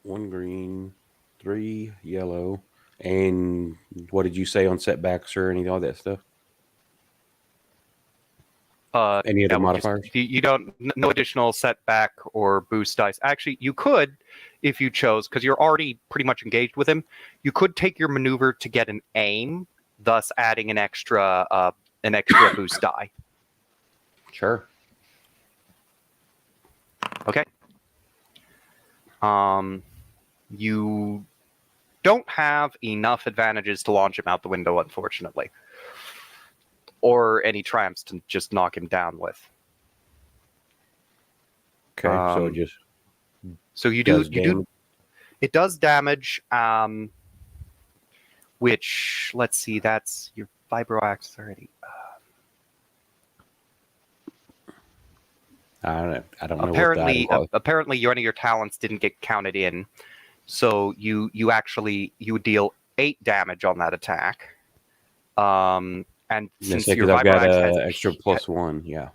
1 green, 3 yellow. And what did you say on setbacks or any of that stuff? Any other modifiers? You don't, no additional setback or boost dice. Actually, you could, if you chose, because you're already pretty much engaged with him. You could take your maneuver to get an aim, thus adding an extra boost die. Sure. Okay. You don't have enough advantages to launch him out the window, unfortunately, or any triumphs to just knock him down with. Okay, so it just it does damage. Which, let's see, that's your vibroax already. I don't know. Apparently, apparently, one of your talents didn't get counted in, so you would deal 8 damage on that attack. And since your I've got vibroax has extra +1, yeah.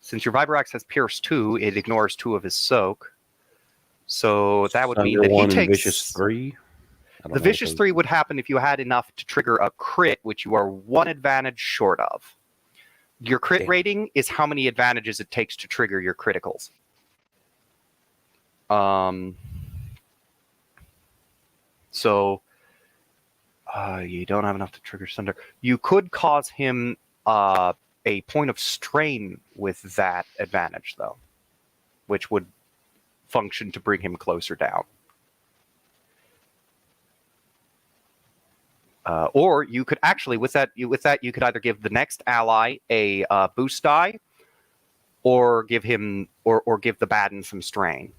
Since your vibroax has pierce 2, it ignores 2 of his soak. So that would mean that he takes vicious 3. The vicious 3 would happen if you had enough to trigger a crit, which you are 1 advantage short of. Your crit rating is how many advantages it takes to trigger your criticals. So you don't have enough to trigger Sunder. You could cause him a point of strain with that advantage, though, which would function to bring him closer down. Or you could actually, with that, you could either give the next ally a boost die, or give him, or give the Baden some strain.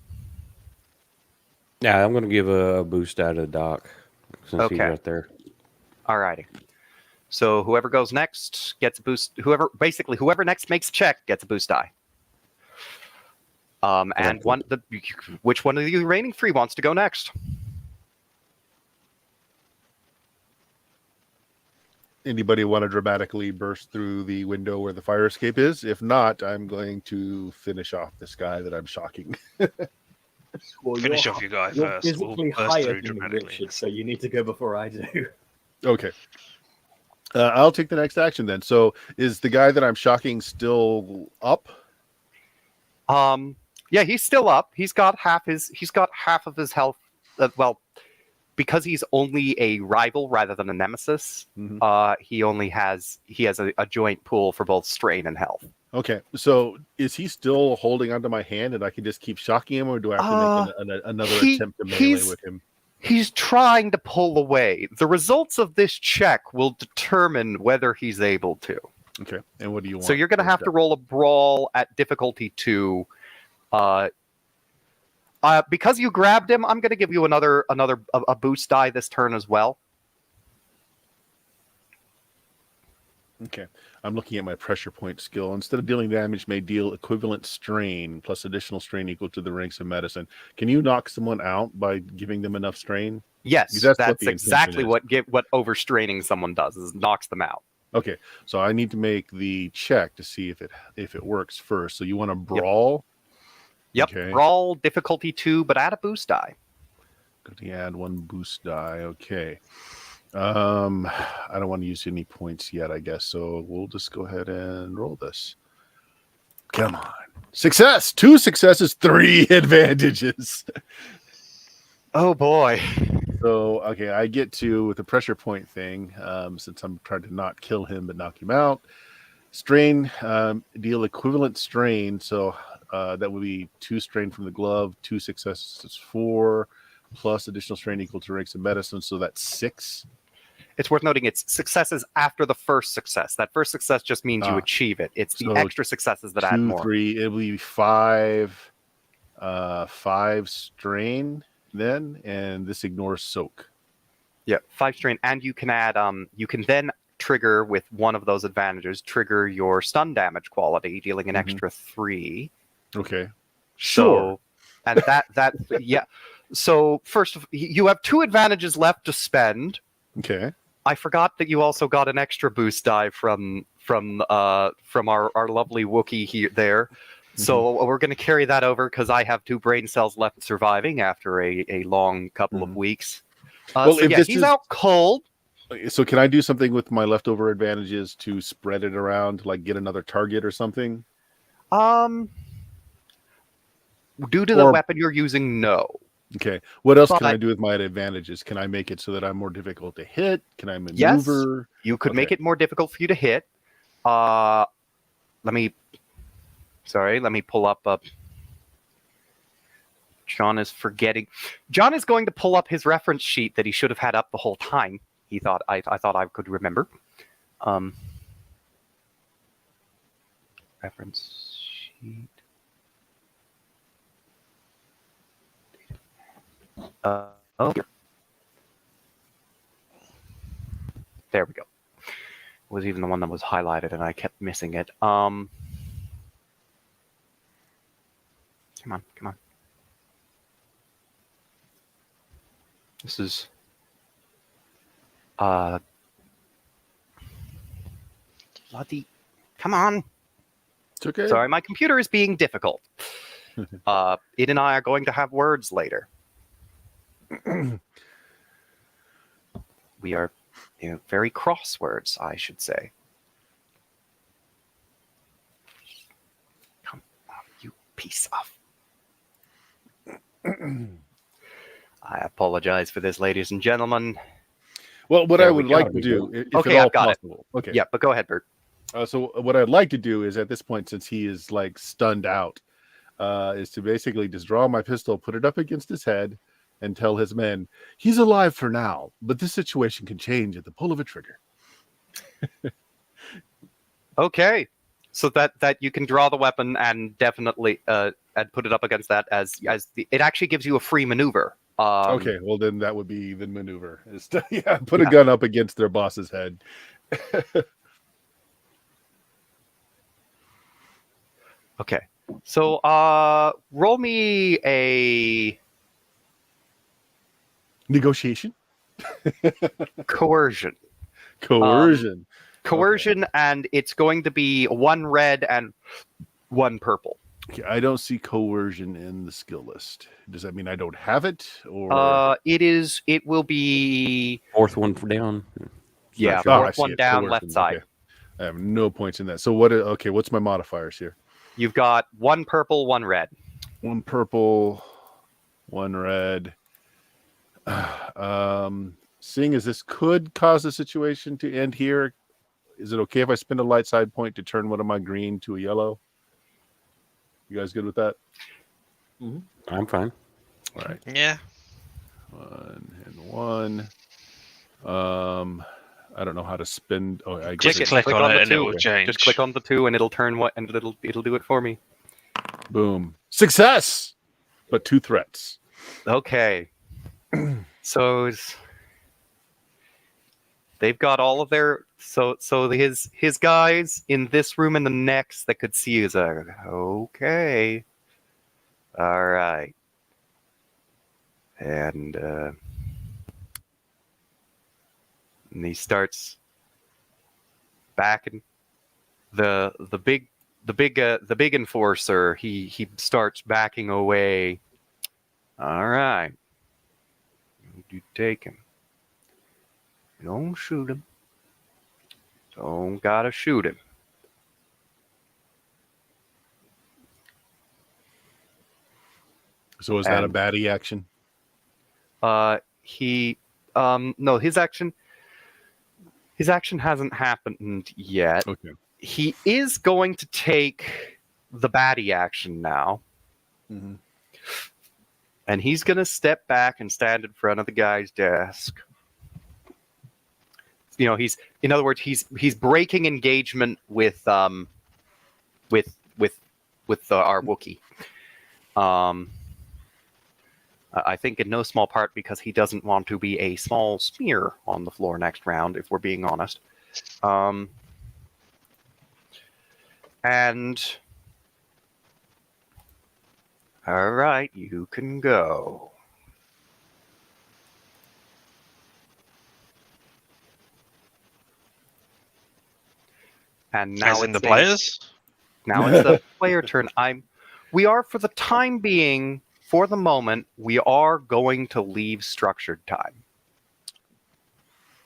Yeah, I'm going to give a boost die to the doc since he's right there. Alrighty. So whoever goes next gets a boost. Whoever next makes a check gets a boost die. And which one of the remaining 3 wants to go next? Anybody want to dramatically burst through the window where the fire escape is? If not, I'm going to finish off this guy that I'm shocking. Well, Finish off your guy you're first. physically We'll burst higher through than dramatically. Richard, so you need to go before I do. Okay. I'll take the next action then. So is the guy that I'm shocking still up? Yeah, he's still up. He's got half of his health. Well, because he's only a rival rather than a nemesis, he has a joint pool for both strain and health. Okay, so is he still holding onto my hand and I can just keep shocking him, or do I have to make another attempt to melee with him? He's trying to pull away. The results of this check will determine whether he's able to. Okay, and what do you want? So you're going to have to roll a brawl at difficulty 2. Because you grabbed him, I'm going to give you a boost die this turn as well. Okay, I'm looking at my pressure point skill. Instead of dealing damage, may deal equivalent strain plus additional strain equal to the ranks of medicine. Can you knock someone out by giving them enough strain? Yes, that's exactly what overstraining someone does, is knocks them out. Okay, so I need to make the check to see if it works first. So you want to brawl? Yep, okay. Brawl difficulty 2, but add a boost die. Going to add 1 boost die. Okay. I don't want to use any points yet, I guess. So we'll just go ahead and roll this. Come on. Success! 2 successes, 3 advantages. Oh boy. So, okay, I get to, with the pressure point thing, since I'm trying to not kill him but knock him out. Strain, deal equivalent strain. So that would be 2 strain from the glove, 2 successes, 4, plus additional strain equal to ranks of medicine. So that's 6. It's worth noting it's successes after the first success. That first success just means you achieve it. It's the extra successes that add more. 3, it will be 5 strain then, and this ignores soak. Yeah, 5 strain, and you can add you can then trigger with one of those advantages, trigger your stun damage quality, dealing an extra 3. Okay. So, and that yeah. So first, you have 2 advantages left to spend. Okay. I forgot that you also got an extra boost die from our lovely Wookiee here there. So we're going to carry that over because I have 2 brain cells left surviving after a long couple of weeks. Well, if this he's is- out cold. So can I do something with my leftover advantages to spread it around, like get another target or something? Due to the Or- weapon you're using, no. Okay. What else can I But- do with my advantages? Can I make it so that I'm more difficult to hit? Can I Yes, maneuver? you could Okay. make it more difficult for you to hit. Let me pull up. John is forgetting. John is going to pull up his reference sheet that he should have had up the whole time. He thought I thought I could remember. Reference sheet. Oh. There we go. It was even the one that was highlighted, and I kept missing it. Come on. This is bloody. Come on. It's okay. Sorry, my computer is being difficult. It and I are going to have words later. We are, very cross words, I should say. Come on, you piece of. I apologize for this, ladies and gentlemen. Well, what There I we would go. like to do, if Okay, at all I've got it. possible. Okay. Yeah, but go ahead, Bert. So what I'd like to do is at this point, since he is like stunned out, is to basically just draw my pistol, put it up against his head, and tell his men he's alive for now, but this situation can change at the pull of a trigger. Okay, so that you can draw the weapon and definitely and put it up against that as it actually gives you a free maneuver. Okay, well then that would be the maneuver. Is to, put a gun up against their boss's head. Okay, so roll me a Negotiation, coercion. coercion. Coercion, and it's going to be 1 red and 1 purple. Okay, I don't see coercion in the skill list. Does that mean I don't have it, or It will be 4th one down. yeah, Oh, I fourth see one it. down, Coercion, left side. okay. I have no points in that. So what? Okay, what's my modifiers here? You've got 1 purple, 1 red. 1 purple, 1 red. Seeing as this could cause the situation to end here, is it okay if I spend a light side point to turn one of my green to a yellow? You guys good with that? I'm fine. All right. Yeah. 1 and 1. I don't know how to spend. Oh, I guess Just it's- click on the it and it 2. will change. Just click on the 2 and it'll turn and it'll do it for me. Boom. Success! But 2 threats. Okay. So they've got all of their so his guys in this room and the next that could see is okay. All right. And he starts backing the big enforcer. He starts backing away. All right. You take him. Don't shoot him. Don't gotta shoot him. So is that a And- baddie action? No, his action hasn't happened yet. Okay. He is going to take the baddie action now, Mhm. and he's gonna step back and stand in front of the guy's desk. He's in other words, he's breaking engagement with our Wookiee. I think in no small part because he doesn't want to be a small smear on the floor next round, if we're being honest. And all right, you can go. And now As in the it's players? Now it's the player turn. We are, for the time being, for the moment, we are going to leave structured time.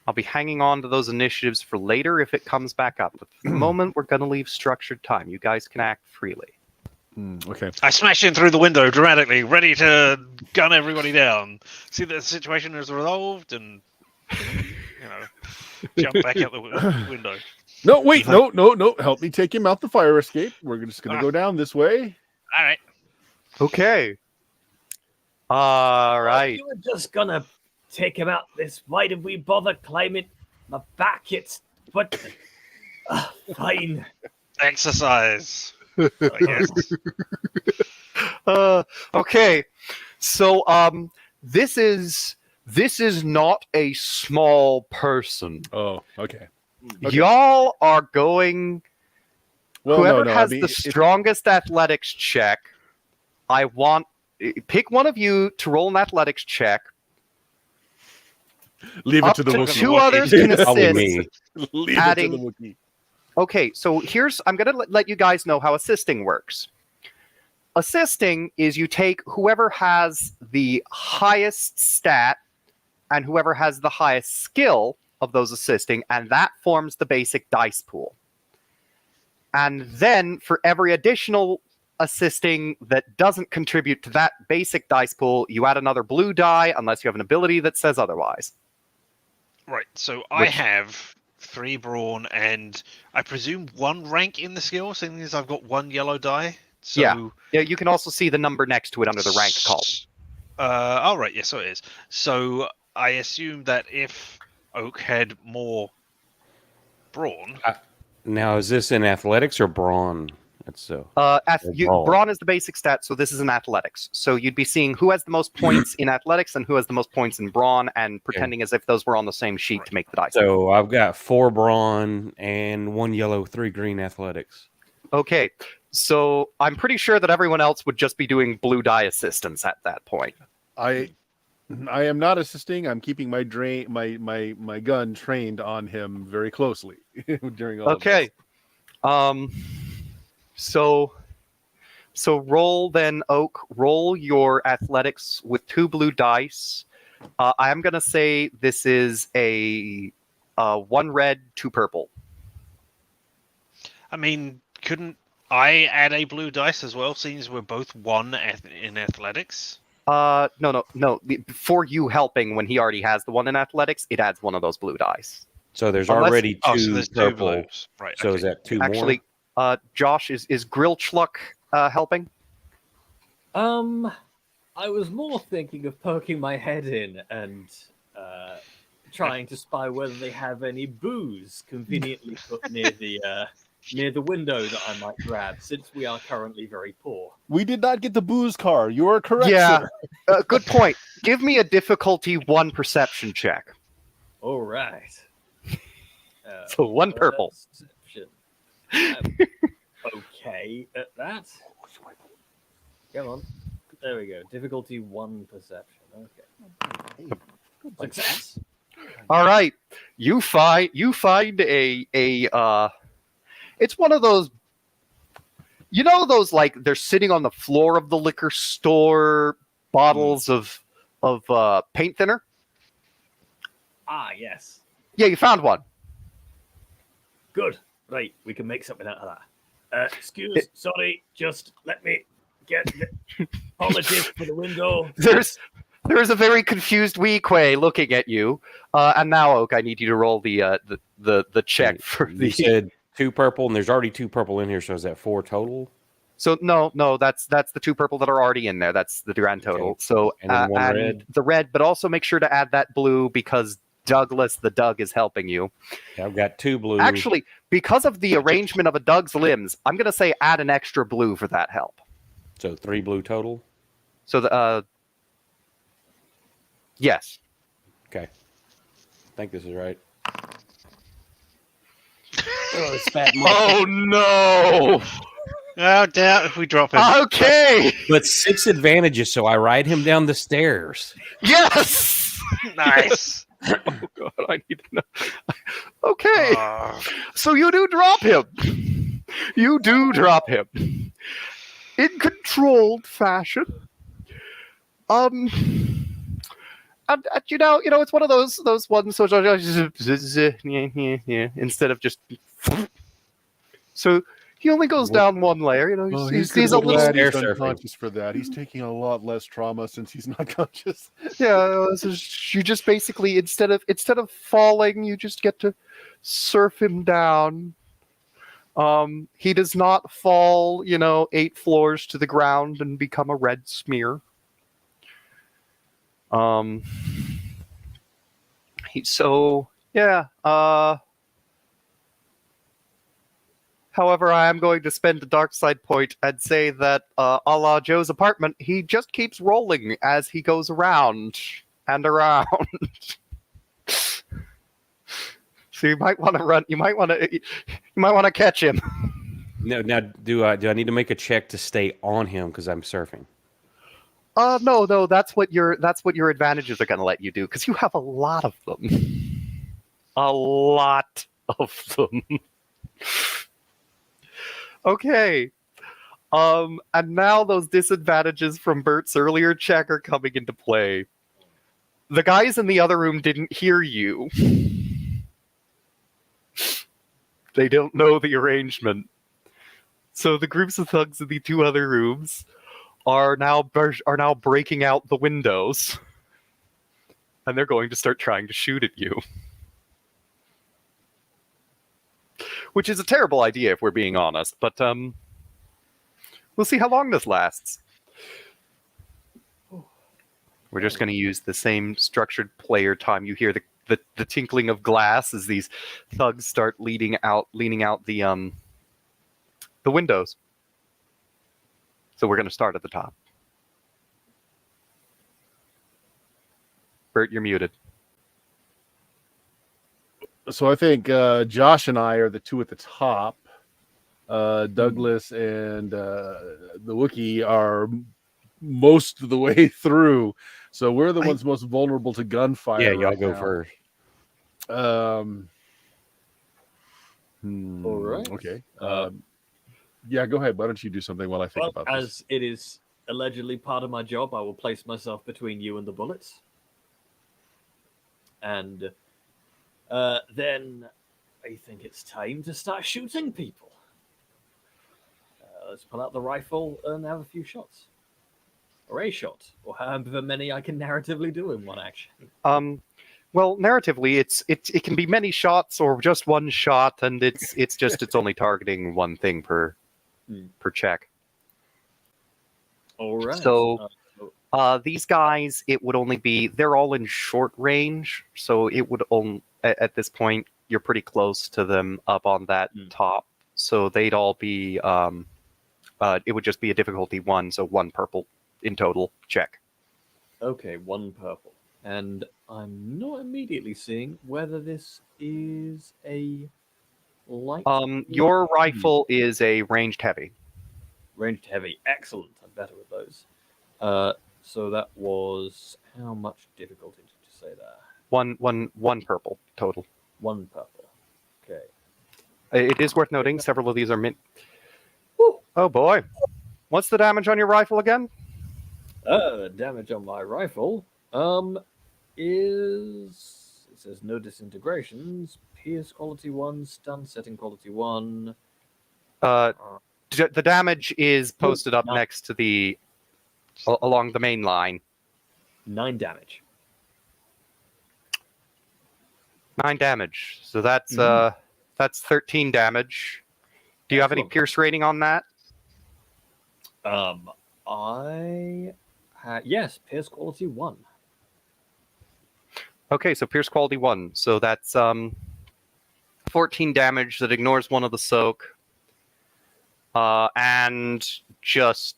I'll be hanging on to those initiatives for later if it comes back up. But for the moment, we're going to leave structured time. You guys can act freely. Okay. I smash in through the window dramatically, ready to gun everybody down. See that the situation is resolved and, jump back out the window. No, wait, no. Help me take him out the fire escape. We're just going to go down this way. All right. Okay. All right. You were just gonna take him out this. Why did we bother climbing the back? But fine. Exercise. I guess. Okay. So this is not a small person. Oh, okay. Y'all are going. Well, Whoever no, has the strongest athletics check, I want pick one of you to roll an athletics check. Leave Up it to the to Wookiee. two others can Probably assist. me. Leave adding- it to the Wookiee. Okay, so I'm going to let you guys know how assisting works. Assisting is you take whoever has the highest stat and whoever has the highest skill of those assisting, and that forms the basic dice pool. And then for every additional assisting that doesn't contribute to that basic dice pool, you add another blue die unless you have an ability that says otherwise. Right, so I have 3 brawn and I presume 1 rank in the skill, seeing as I've got 1 yellow die. So, Yeah, you can also see the number next to it under the rank column. Oh, right, yes, so it is. So I assume that if Oak had more brawn. Now, is this in athletics or brawn? That's so. Brawn. Brawn is the basic stat, so this is in athletics. So you'd be seeing who has the most points in athletics and who has the most points in brawn, and pretending as if those were on the same sheet to make the dice. So I've got 4 brawn and 1 yellow, 3 green athletics. Okay, so I'm pretty sure that everyone else would just be doing blue die assistance at that point. I am not assisting. I'm keeping my gun trained on him very closely during all. Okay. So roll then, Oak. Roll your athletics with 2 blue dice. I am gonna say this is a 1 red, 2 purple. I mean, couldn't I add a blue dice as well, seeing as we're both 1 in athletics? No. For you helping when he already has the 1 in athletics, it adds 1 of those blue dice. So there's already 2 so there's 2 purple. blues. Right. So is that 2 Actually, Josh, is Grillchluck helping? I was more thinking of poking my head in and trying to spy whether they have any booze conveniently put near the window that I might grab, since we are currently very poor. We did not get the booze car. You are correct, Yeah. sir. Good point. Give me a difficulty 1 perception check. All right. So 1 purple. Perception. Okay at that. Come on. There we go. Difficulty 1 perception. Okay. Success. All right. You find a it's one of those, those, like, they're sitting on the floor of the liquor store bottles of paint thinner. Ah, yes. Yeah, you found one. Good. Right, we can make something out of that. Sorry, just let me get the apologies for the window. There's a very confused Weequay looking at you. And now, Oak, I need you to roll the check for the. You said 2 purple, and there's already 2 purple in here. So is that 4 total? So no, that's the 2 purple that are already in there. That's the grand total. Okay. So And then 1 and red? the red, but also make sure to add that blue because Douglas the Doug is helping you. I've got 2 blue. Actually, because of the arrangement of a Doug's limbs, I'm going to say add an extra blue for that help. So 3 blue total. So yes. Okay. I think this is right. Oh, it's fat Oh no! Oh, doubt if we drop him. Okay. But 6 advantages, so I ride him down the stairs. Yes. Nice. Oh god, I need to know. Okay, Oh, so you do drop him. You do drop him in controlled fashion. And it's one of those ones. So instead of just so he only goes down one layer. Oh, he's he's a gonna be little glad he's stair surfing. unconscious for that. He's taking a lot less trauma since he's not conscious. yeah. You just basically instead of falling, you just get to surf him down. He does not fall, 8 floors to the ground and become a red smear. However, I am going to spend a dark side point and say that, a la Joe's apartment, he just keeps rolling as he goes around and around. So you might want to run. You might want to catch him. Now, do I need to make a check to stay on him because I'm surfing? No. That's what your advantages are going to let you do because you have a lot of them. A lot of them. Okay. And now those disadvantages from Bert's earlier check are coming into play. The guys in the other room didn't hear you. They don't know the arrangement. So the groups of thugs in the 2 other rooms are now breaking out the windows, and they're going to start trying to shoot at you. Which is a terrible idea if we're being honest, but we'll see how long this lasts. We're just going to use the same structured player time. You hear the tinkling of glass as these thugs start leaning out the windows. So we're going to start at the top. Bert, you're muted. So I think Josh and I are the 2 at the top. Douglas and the Wookiee are most of the way through. So we're the ones most vulnerable to gunfire. Yeah, y'all right go now. first. All right. Okay. Yeah, go ahead. Why don't you do something while I think Well, about this? as it is allegedly part of my job, I will place myself between you and the bullets. And then I think it's time to start shooting people. Let's pull out the rifle and have a few shots. Or a shot. Or however many I can narratively do in one action. Well, narratively, it can be many shots or just one shot, and it's only targeting one thing per check. All right. So these guys, it would only be they're all in short range, so it would only at this point you're pretty close to them up on that top, so they'd all be it would just be a difficulty 1, so 1 purple in total check. Okay, 1 purple. And I'm not immediately seeing whether this is a light. Your rifle is a ranged heavy. Ranged heavy. Excellent. I'm better with those. So that was how much difficulty did you say there? One purple total. 1 purple. Okay. It is worth noting several of these are mint. Woo. Oh boy. What's the damage on your rifle again? Damage on my rifle is, it says no disintegrations, pierce quality 1, stun setting quality 1. The damage is posted up 9. next to the along the main line. 9 damage. 9 damage. So that's 13 damage. Do you have any pierce rating on that? Yes, pierce quality 1. Okay, so pierce quality 1. So that's 14 damage that ignores 1 of the soak. And just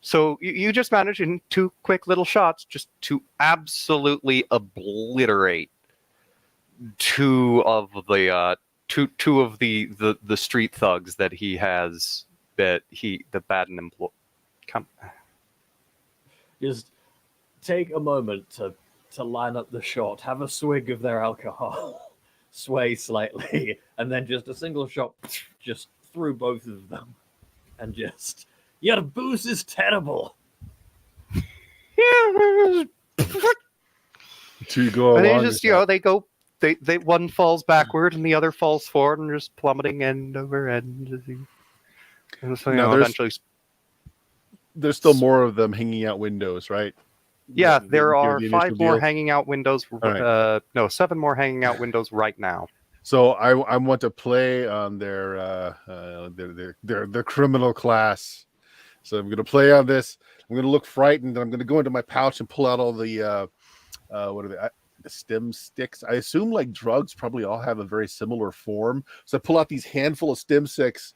so you just managed in 2 quick little shots just to absolutely obliterate 2 of the two of the street thugs that he has the bad and employ. Come. Just take a moment to line up the shot, have a swig of their alcohol, sway slightly, and then just a single shot just through both of them. And just, your booze is terrible. Yeah. To go And along they just, with that. they go, they one falls backward and the other falls forward and just plummeting end over end. And so, Now, eventually. There's still more of them hanging out windows, right? Yeah, The- there the are initial 5 more deal. hanging out windows. right. No, 7 more hanging out windows right now. So I want to play on their criminal class. So I'm going to play on this. I'm going to look frightened. I'm going to go into my pouch and pull out all the what are they? The stem sticks. I assume like drugs probably all have a very similar form. So I pull out these handful of stem sticks.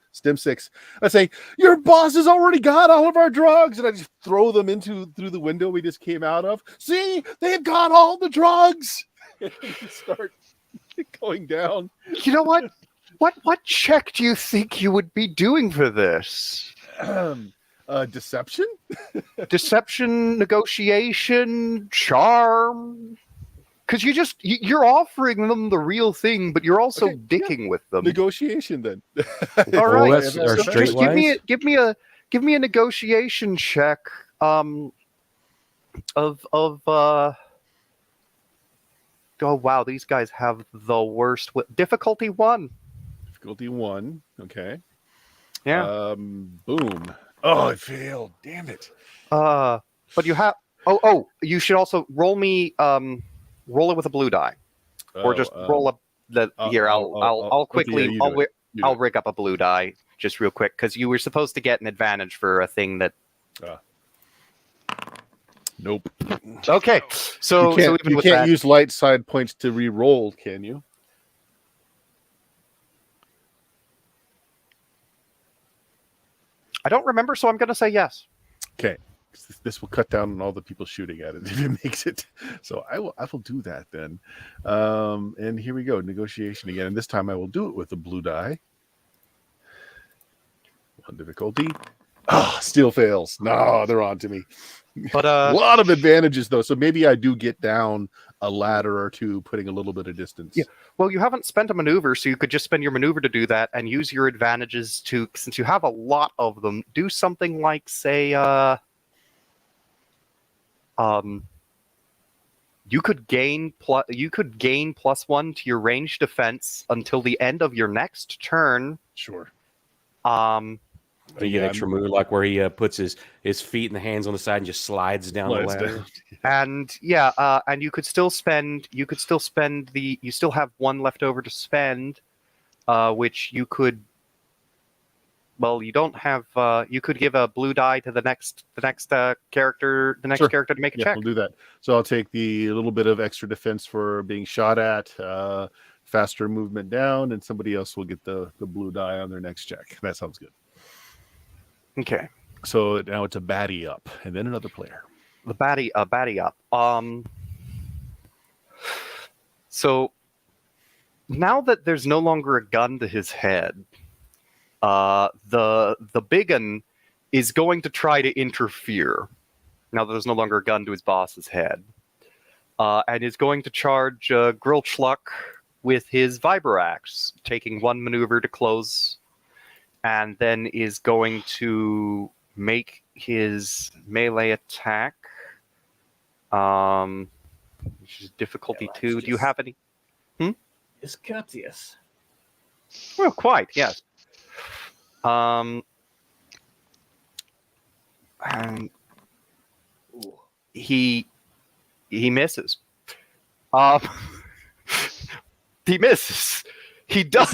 I say, "Your boss has already got all of our drugs," and I just throw them through the window we just came out of. See, they've got all the drugs. And start going down. You know what? What check do you think you would be doing for this? Deception. Deception, negotiation, charm. Because you're offering them the real thing, but you're also Okay, dicking with them. Negotiation then. All right. Well, that's our So straight just wise. give me a negotiation check. Oh wow, these guys have the worst difficulty 1. Difficulty 1. Okay. Yeah. Boom. Oh, I failed. Damn it. But you have. Oh, you should also roll me. Roll it with a blue die, or just roll up the. Here, I'll quickly. I'll rig up a blue die just real quick because you were supposed to get an advantage for a thing that. Nope. Okay, so you even with can't that, use light side points to re-roll, can you? I don't remember, so I'm going to say yes. Okay. This will cut down on all the people shooting at it if it makes it. So I will do that then. And here we go. Negotiation again. And this time I will do it with a blue die. 1 difficulty. Still fails. No, they're on to me. But A lot of advantages though. So maybe I do get down a ladder or two, putting a little bit of distance. Yeah. Well, you haven't spent a maneuver, so you could just spend your maneuver to do that and use your advantages to, since you have a lot of them, do something like, say, you could gain +1 to your ranged defense until the end of your next turn. Sure. You get extra move, like where he puts his feet and the hands on the side and just slides down the ladder. And and you still have 1 left over to spend, which you could. Well, you don't have. You could give a blue die to the next character. The next Sure. character to make a check. We'll do that. So I'll take the little bit of extra defense for being shot at, faster movement down, and somebody else will get the blue die on their next check. That sounds good. Okay. So now it's a baddie up, and then another player. The baddie up. So now that there's no longer a gun to his head, the big-un is going to try to interfere. Now that there's no longer a gun to his boss's head, and is going to charge Grillschluck with his Viberax, taking 1 maneuver to close, and then is going to make his melee attack, which is difficulty 2. Do you have any? It's courteous. Well, quite, yes. And he misses. He misses. He does.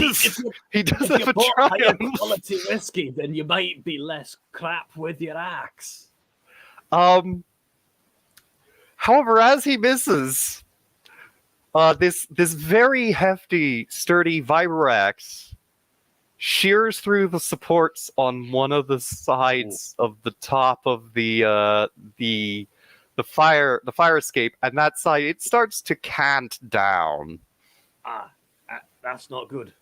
He does have a higher triumph. quality whiskey, then you might be less crap with your axe. However, as he misses, this very hefty, sturdy Viberax shears through the supports on one of the sides of the top of the fire escape, and that side it starts to cant down. That's not good.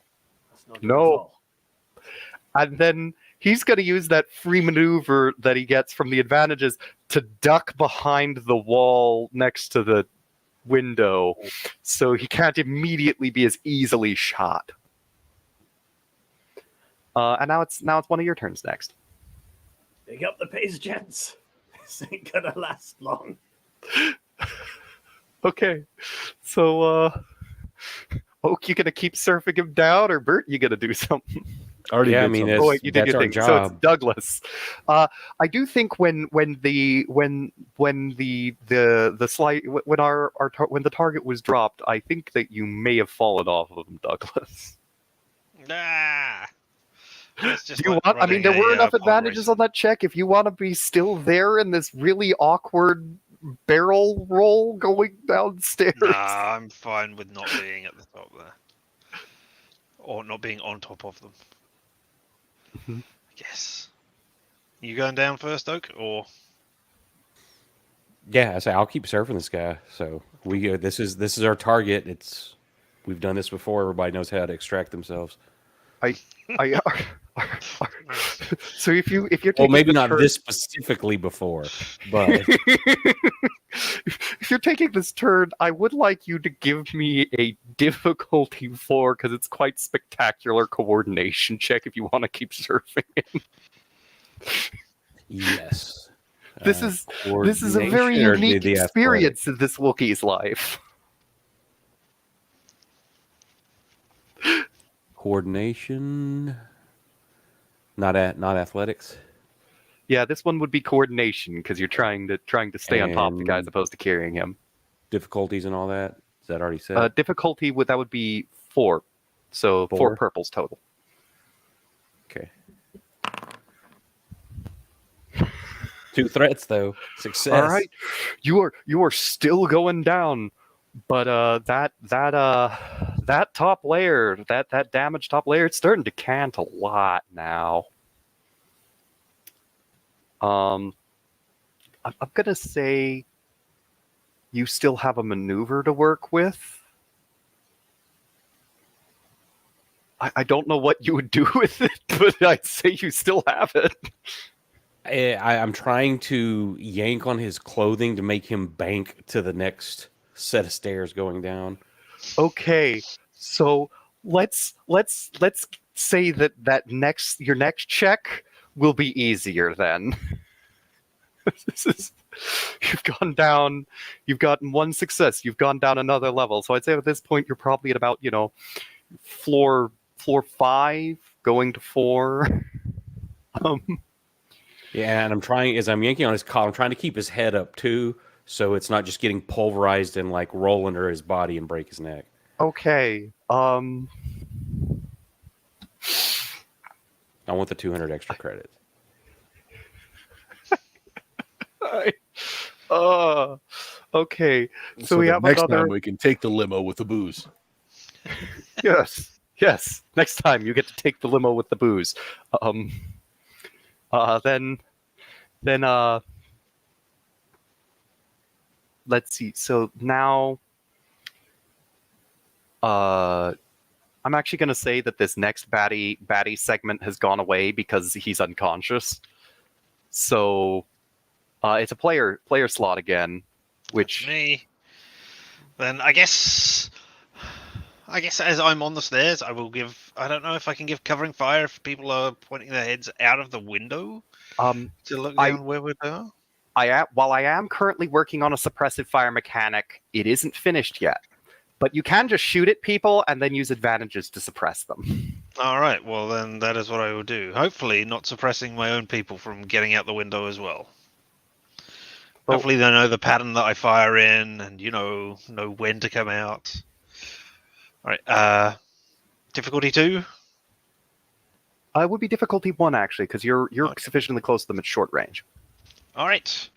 That's not good No. at all. And then he's going to use that free maneuver that he gets from the advantages to duck behind the wall next to the window, so he can't immediately be as easily shot. And now it's one of your turns next. Pick up the pace, gents. This ain't gonna last long. Okay, so Oak, you gonna keep surfing him down, or Bert, you gonna do something? Already Yeah, I did mean, something. Oh wait, you did that's your our thing. So it's job. Douglas. I do think when the target was dropped, I think that you may have fallen off of him, Douglas. Nah. It's just Do you like want? I mean, there running were a, enough pod advantages race. on that check. If you want to be still there in this really awkward barrel roll going downstairs. Nah, I'm fine with not being at the top there. Or not being on top of them. Mhm. Yes. You going down first, Oak? Or Yeah, I say I'll keep surfing this guy. So this is our target. We've done this before. Everybody knows how to extract themselves. I so if you're taking Well, maybe the not turn, this specifically before, but if you're taking this turn, I would like you to give me a difficulty 4 because it's quite spectacular coordination check if you want to keep surfing it. yes. This is a very Coordination or unique the experience in this Wookiee's life. coordination, not athletics. Yeah, this one would be coordination because you're trying to stay on top of the guy as And- opposed to carrying him. Difficulties and all that. Is that already set? Difficulty would be 4, so 4 4? purples total. Okay. 2 threats though. Success. All right, you are still going down, but that top layer, that damaged top layer, it's starting to cant a lot now. I'm gonna say you still have a maneuver to work with. I don't know what you would do with it, but I'd say you still have it. I'm trying to yank on his clothing to make him bank to the next set of stairs going down. Okay, so let's say that your next check will be easier then. You've gone down, you've gotten 1 success, you've gone down another level. So I'd say at this point you're probably at about, floor 5 going to 4. Yeah, and I'm yanking on his collar, I'm trying to keep his head up too, so it's not just getting pulverized and like roll under his body and break his neck. Okay. I want the 200 extra credits. Okay. So we that have next another. time we can take the limo with the booze. Yes. Next time you get to take the limo with the booze. Then let's see. So now, I'm actually going to say that this next baddie segment has gone away because he's unconscious. So it's a player slot again, which That's me. Then I guess as I'm on the stairs, I will give. I don't know if I can give covering fire if people are pointing their heads out of the window to look down where we are. While I am currently working on a suppressive fire mechanic, it isn't finished yet. But you can just shoot at people and then use advantages to suppress them. All right. Well, then that is what I will do. Hopefully, not suppressing my own people from getting out the window as well. Hopefully, they know the pattern that I fire in, and know when to come out. All right. Difficulty 2. It would be difficulty 1 actually, because you're Okay. sufficiently close to them at short range. All right.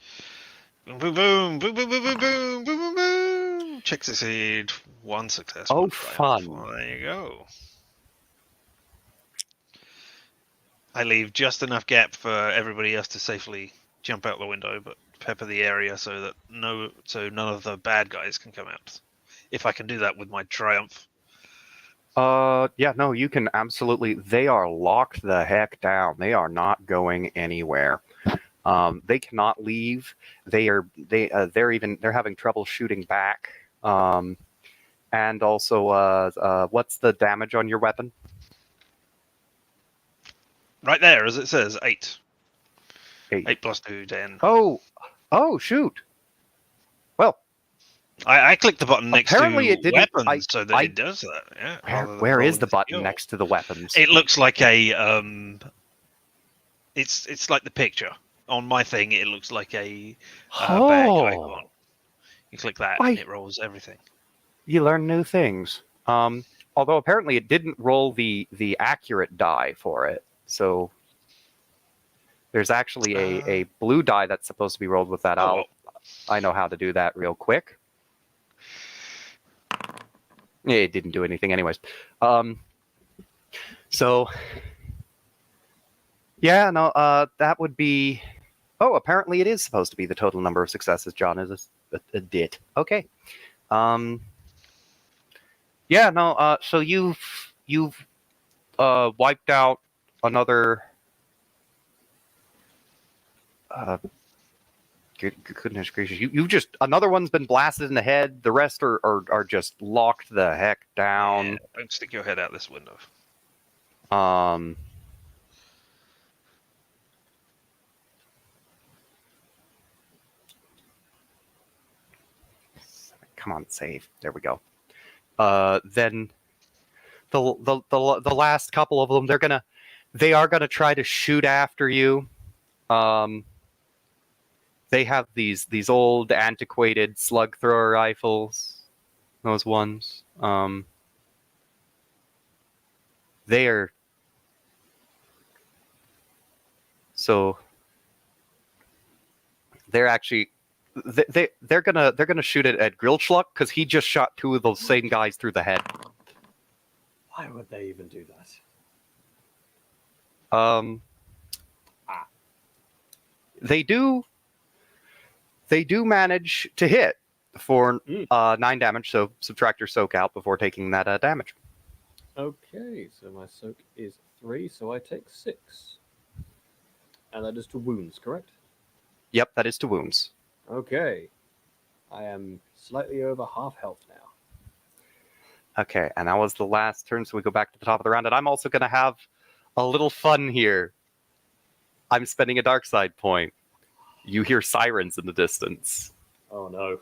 Boom, boom, boom, boom, boom, boom, boom, boom, boom, boom, boom. Check succeed. 1 success. Oh, 1 triumph. fun. Well, there you go. I leave just enough gap for everybody else to safely jump out the window, but pepper the area so that none of the bad guys can come out. If I can do that with my triumph. Yeah, no, you can absolutely. They are locked the heck down. They are not going anywhere. They cannot leave. They're having trouble shooting back. And also, what's the damage on your weapon? Right there, as it says, 8. 8. 8 plus 2, 10. Oh, shoot. Well, I clicked the button next apparently to it didn't. weapons so that it does that. Yeah. rather than Where is rolling the button skill. next to the weapons? It looks like a It's like the picture on my thing. It looks like a bag icon. You click that, Why? and it rolls everything. You learn new things. Although apparently it didn't roll the accurate die for it. So there's actually a blue die that's supposed to be rolled with that. I know how to do that real quick. It didn't do anything anyways. So yeah, no, that would be. Oh, apparently it is supposed to be the total number of successes. John is a dit. Okay. Yeah, no. So you've wiped out another. Goodness gracious! You just another one's been blasted in the head. The rest are just locked the heck down. Yeah, don't stick your head out this window. Come on, save. There we go. Then the last couple of them, they are gonna try to shoot after you. They have these old antiquated slug thrower rifles. Those ones. They are. So they're actually they're gonna shoot it at Grillschluck because he just shot 2 of those same guys through the head. Why would they even do that? They do manage to hit for 9 damage, so subtract your soak out before taking that damage. Okay, so my soak is 3, so I take 6. And that is to wounds, correct? Yep, that is to wounds. Okay. I am slightly over half health now. Okay, and that was the last turn, so we go back to the top of the round, and I'm also going to have a little fun here. I'm spending a dark side point. You hear sirens in the distance. Oh no.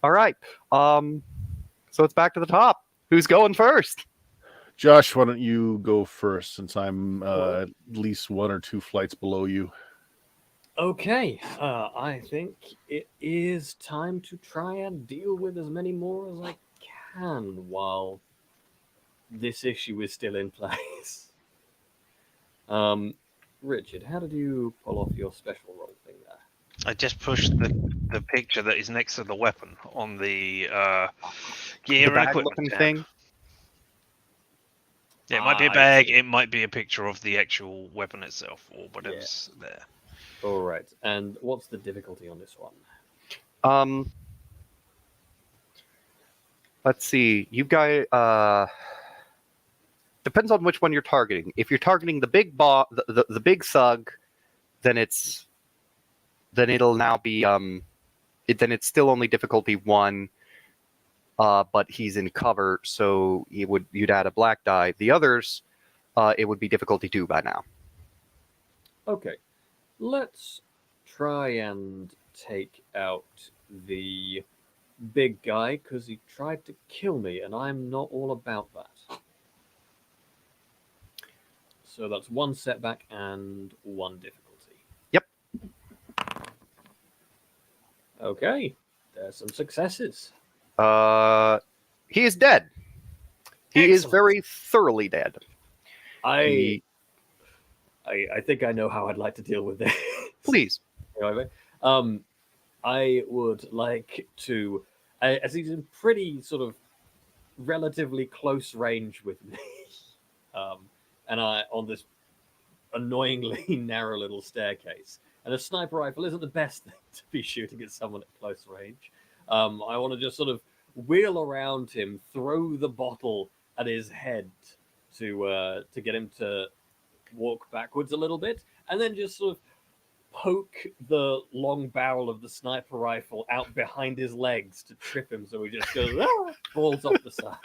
All right. So it's back to the top. Who's going first? Josh, why don't you go first since I'm at least 1 or 2 flights below you? Okay, I think it is time to try and deal with as many more as I can while this issue is still in place. Richard, how did you pull off your special roll thing there? I just pushed the picture that is next to the weapon on the gear The and equipment bag-looking tab. thing? Yeah, it might be a bag. It might be a picture of the actual weapon itself or whatever's there. All right, and what's the difficulty on this one? Let's see. You guys. Depends on which one you're targeting. If you're targeting the big the big thug, then it'll now be then it's still only difficulty 1. But he's in cover, so you'd add a black die. The others, it would be difficulty 2 by now. Okay, let's try and take out the big guy because he tried to kill me, and I'm not all about that. So that's 1 setback and 1 difficulty. Yep. Okay, there's some successes. He is dead. He is Excellent. very thoroughly dead. I think I know how I'd like to deal with this. Please. I would like to, as he's in pretty sort of relatively close range with me, and I on this annoyingly narrow little staircase. And a sniper rifle isn't the best thing to be shooting at someone at close range. I want to just sort of wheel around him, throw the bottle at his head to get him to walk backwards a little bit, and then just sort of poke the long barrel of the sniper rifle out behind his legs to trip him, so he just goes falls off the side.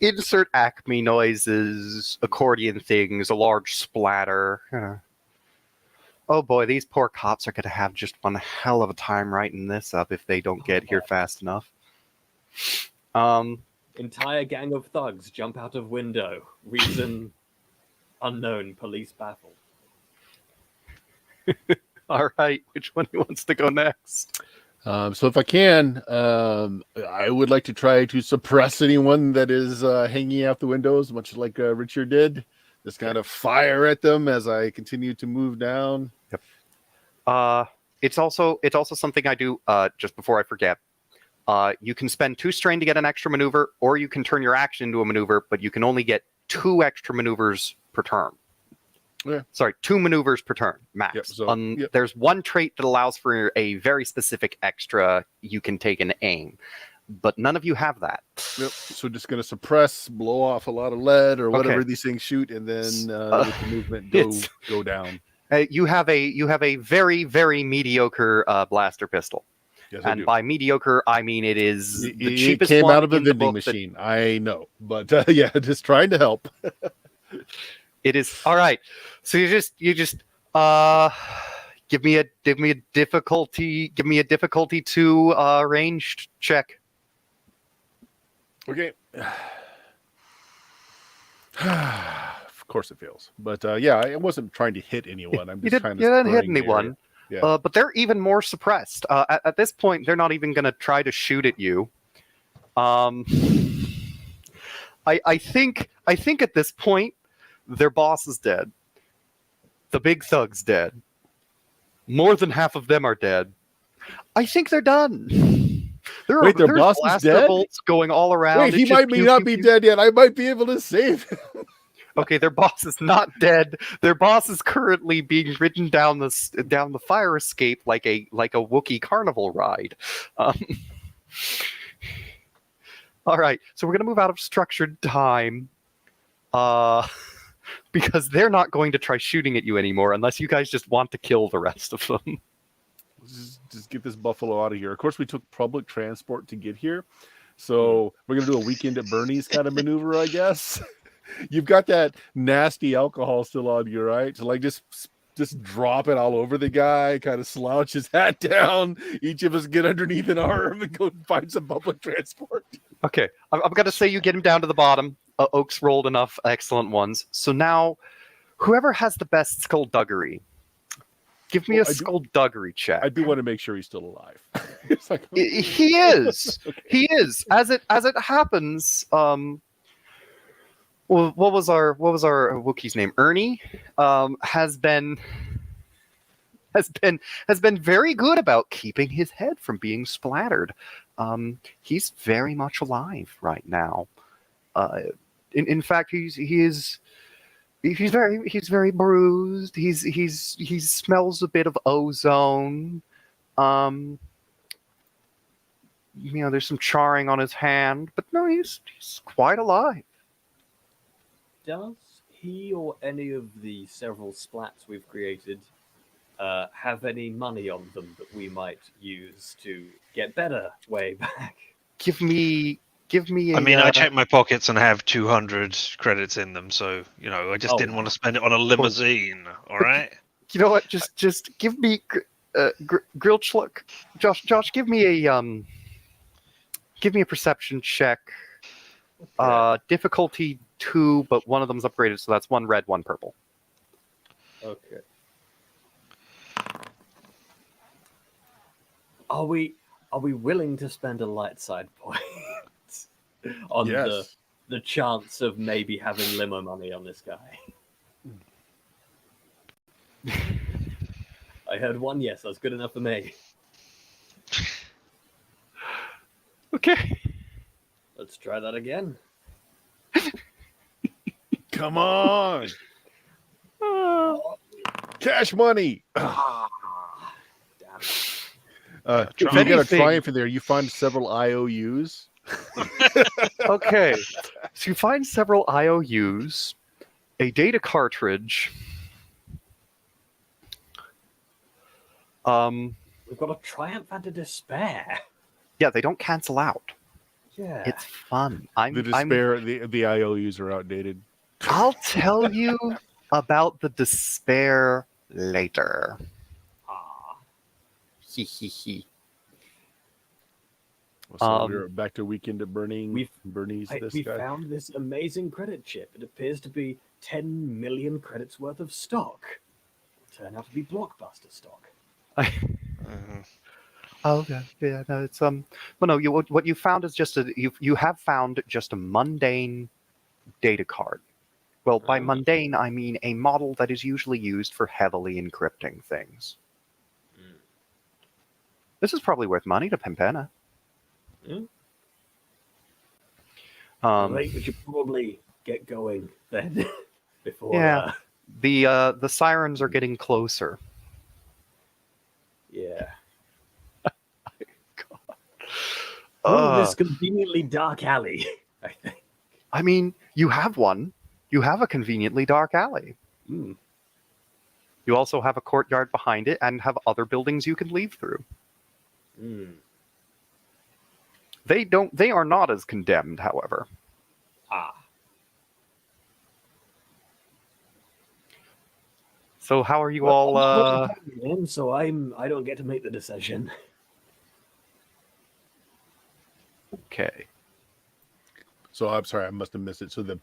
Insert Acme noises, accordion things, a large splatter. Oh boy, these poor cops are going to have just one hell of a time writing this up if they don't get here fast enough. Entire gang of thugs jump out of window. Reason unknown. Police baffled. All right, which one wants to go next? So if I can, I would like to try to suppress anyone that is hanging out the windows, much like Richard did. Just kind of fire at them as I continue to move down. Yep. It's also something I do just before I forget. You can spend 2 strain to get an extra maneuver, or you can turn your action into a maneuver, but you can only get 2 extra maneuvers per turn. Yeah. Sorry, 2 maneuvers per turn, max. Yep, so, There's one trait that allows for a very specific extra you can take an aim, but none of you have that. Yep. So just going to suppress, blow off a lot of lead or whatever these things shoot, and then with the movement go down. You have a very, very mediocre blaster pistol. Yes, and by mediocre, I mean it is the cheapest it came one out of a in the vending book machine. I know, but yeah, just trying to help. It is all right. So you just give me a difficulty 2 ranged check. Okay. Of course it fails, but yeah, I wasn't trying to hit anyone. I'm just trying to. You didn't hit anyone. Yeah. But they're even more suppressed. At this point, they're not even going to try to shoot at you. I think at this point, their boss is dead. The big thug's dead. More than half of them are dead. I think they're done. Wait, their boss is dead? Bolts going all around. Wait, he might not be dead yet. I might be able to save him. Okay, their boss is not dead. Their boss is currently being ridden down the fire escape like a Wookiee carnival ride. All right, so we're gonna move out of structured time, because they're not going to try shooting at you anymore unless you guys just want to kill the rest of them. Just get this buffalo out of here. Of course, we took public transport to get here, so we're gonna do a weekend at Bernie's kind of maneuver, I guess. You've got that nasty alcohol still on you, right? So like just drop it all over the guy, kind of slouch his hat down. Each of us get underneath an arm and go find some public transport. Okay, I'm going to say you get him down to the bottom. Oaks rolled enough excellent ones. So now, whoever has the best skullduggery, give me a skullduggery check. I do want to make sure he's still alive. It's like, he is. Okay. He is. As it happens, well, what was our Wookiee's name? Ernie has been very good about keeping his head from being splattered. He's very much alive right now. In fact, he's very bruised. He smells a bit of ozone. There's some charring on his hand, but no, he's quite alive. Does he or any of the several splats we've created have any money on them that we might use to get better way back? Give me. I checked my pockets and have 200 credits in them, so I just didn't want to spend it on a limousine. All right. You know what? Just give me grill schluck. Josh, give me a perception check. Okay. Difficulty 2, but one of them's upgraded, so that's 1 red, 1 purple. Okay. Are we willing to spend a light side point on the chance of maybe having limo money on this guy? I heard 1 yes. That's good enough for me. Okay. Let's try that again. Come on. Cash money. Damn it. You If got a anything- triumph in there. You find several IOUs. Okay, so you find several IOUs, a data cartridge. We've got a triumph and a despair. Yeah, they don't cancel out. Yeah. It's fun. The despair, the IOUs are outdated. I'll tell you about the despair later. Ah. He he he. So we're back to Weekend at we Bernie's. This we guy. found this amazing credit chip. It appears to be 10 million credits worth of stock. Turn out to be blockbuster stock. Mhm. Oh yeah, no, it's well, no, what you found is just you have found just a mundane data card. Well, by mundane I mean a model that is usually used for heavily encrypting things. This is probably worth money to Pimpana. I think we should probably get going then. Before. Yeah. The sirens are getting closer. Yeah. Uh, This conveniently dark alley. I think. I mean, you have one. You have a conveniently dark alley. Mm. You also have a courtyard behind it and have other buildings you can leave through. Mm. They are not as condemned, however. Ah. So how are you Well, all I'm not in, so I don't get to make the decision. okay? So I'm sorry, I must have missed it. So the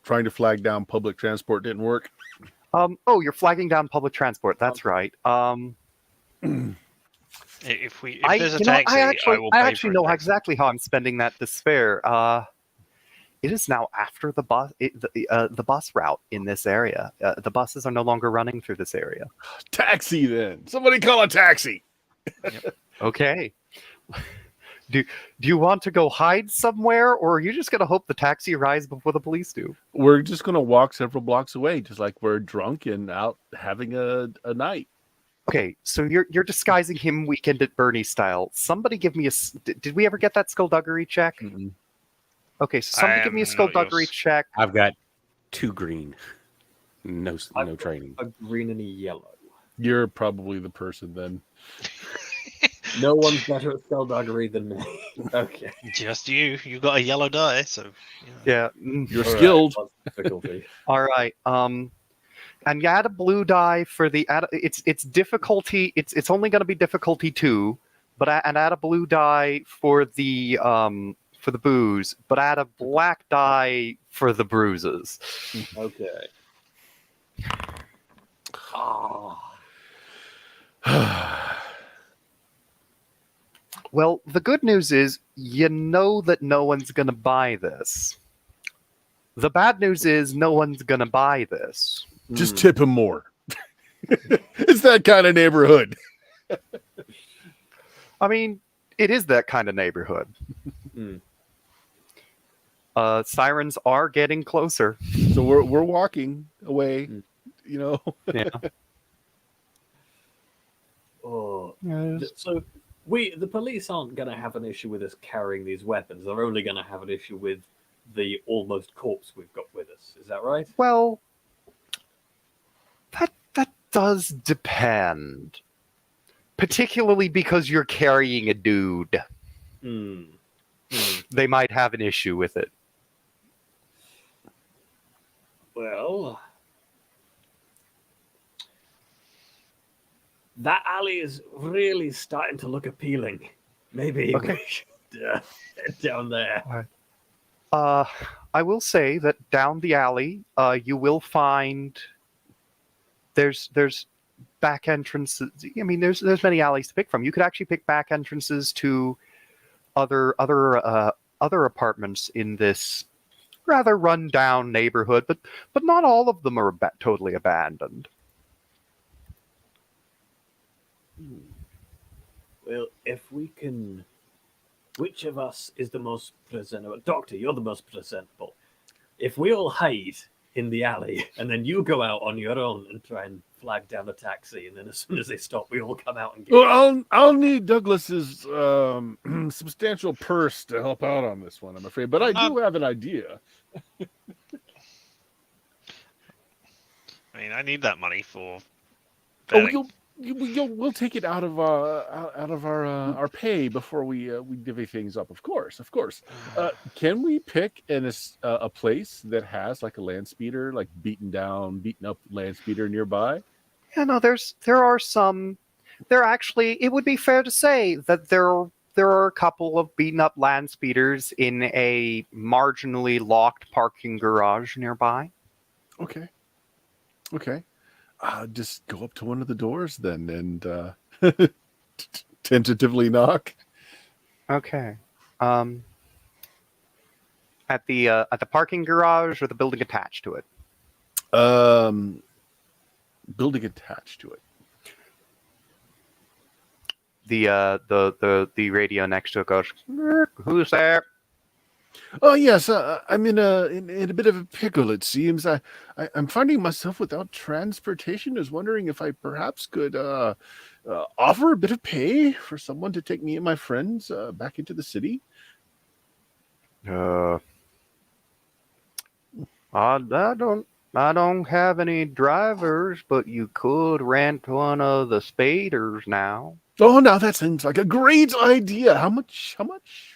trying to flag down public transport didn't work. Oh, you're flagging down public transport. That's right. If I there's a you know, taxi, I will pay actually for a know taxi. exactly how I'm spending that despair. It is now after the bus route in this area. The buses are no longer running through this area. Taxi then. Somebody call a taxi. Okay. Do you want to go hide somewhere, or are you just going to hope the taxi arrives before the police do? We're just gonna walk several blocks away, just like we're drunk and out having a night. Okay, so you're disguising him Weekend at Bernie style. Somebody give me did we ever get that skullduggery check? Mm-mm. Okay, so somebody give me a am not skullduggery yours. check. I've got 2 green. No training. A green and a yellow. You're probably the person then. No one's better at skullduggery than me. Okay. Just you. You got a yellow die, so. Yeah. You're All right, skilled. what's the difficulty? All right. And you add a blue die for the it's difficulty. It's only going to be difficulty 2, but and add a blue die for the booze, but add a black die for the bruises. Okay. Ah. Well, the good news is you know that no one's going to buy this. The bad news is no one's going to buy this. Just tip him more. It's that kind of neighborhood. I mean, it is that kind of neighborhood. Mm. Sirens are getting closer. So we're walking away, you know. Yeah. Oh. So the police aren't going to have an issue with us carrying these weapons. They're only going to have an issue with the almost corpse we've got with us. Is that right? Well, that does depend. Particularly because you're carrying a dude. Hmm. They might have an issue with it. Well, that alley is really starting to look appealing. Maybe Okay. we should head down there. I will say that down the alley, you will find there's back entrances. I mean, there's many alleys to pick from. You could actually pick back entrances to other apartments in this rather run down neighborhood, but not all of them are totally abandoned. Well, if we can... Which of us is the most presentable? Doctor, you're the most presentable. If we all hide in the alley, and then you go out on your own and try and flag down a taxi. And then as soon as they stop, we all come out and get. Well, I'll need Douglas's substantial purse to help out on this one, I'm afraid. But I do have an idea. I mean, I need that money for. Oh, betting. we'll take it out of our pay before we divvy things up. Of course. Can we pick a place that has like a land speeder, like beaten up land speeder nearby? Yeah, no, there are some. There actually, it would be fair to say that there are a couple of beaten up land speeders in a marginally locked parking garage nearby. Okay. Just go up to one of the doors then and tentatively knock. Okay. At the parking garage or the building attached to it? Building attached to it. The radio next to it goes, "Who's there?" Oh yes, I'm in a bit of a pickle. It seems I'm finding myself without transportation. I was wondering if I perhaps could offer a bit of pay for someone to take me and my friends back into the city. I don't have any drivers, but you could rent one of the speeders now. Oh, now that seems like a great idea. How much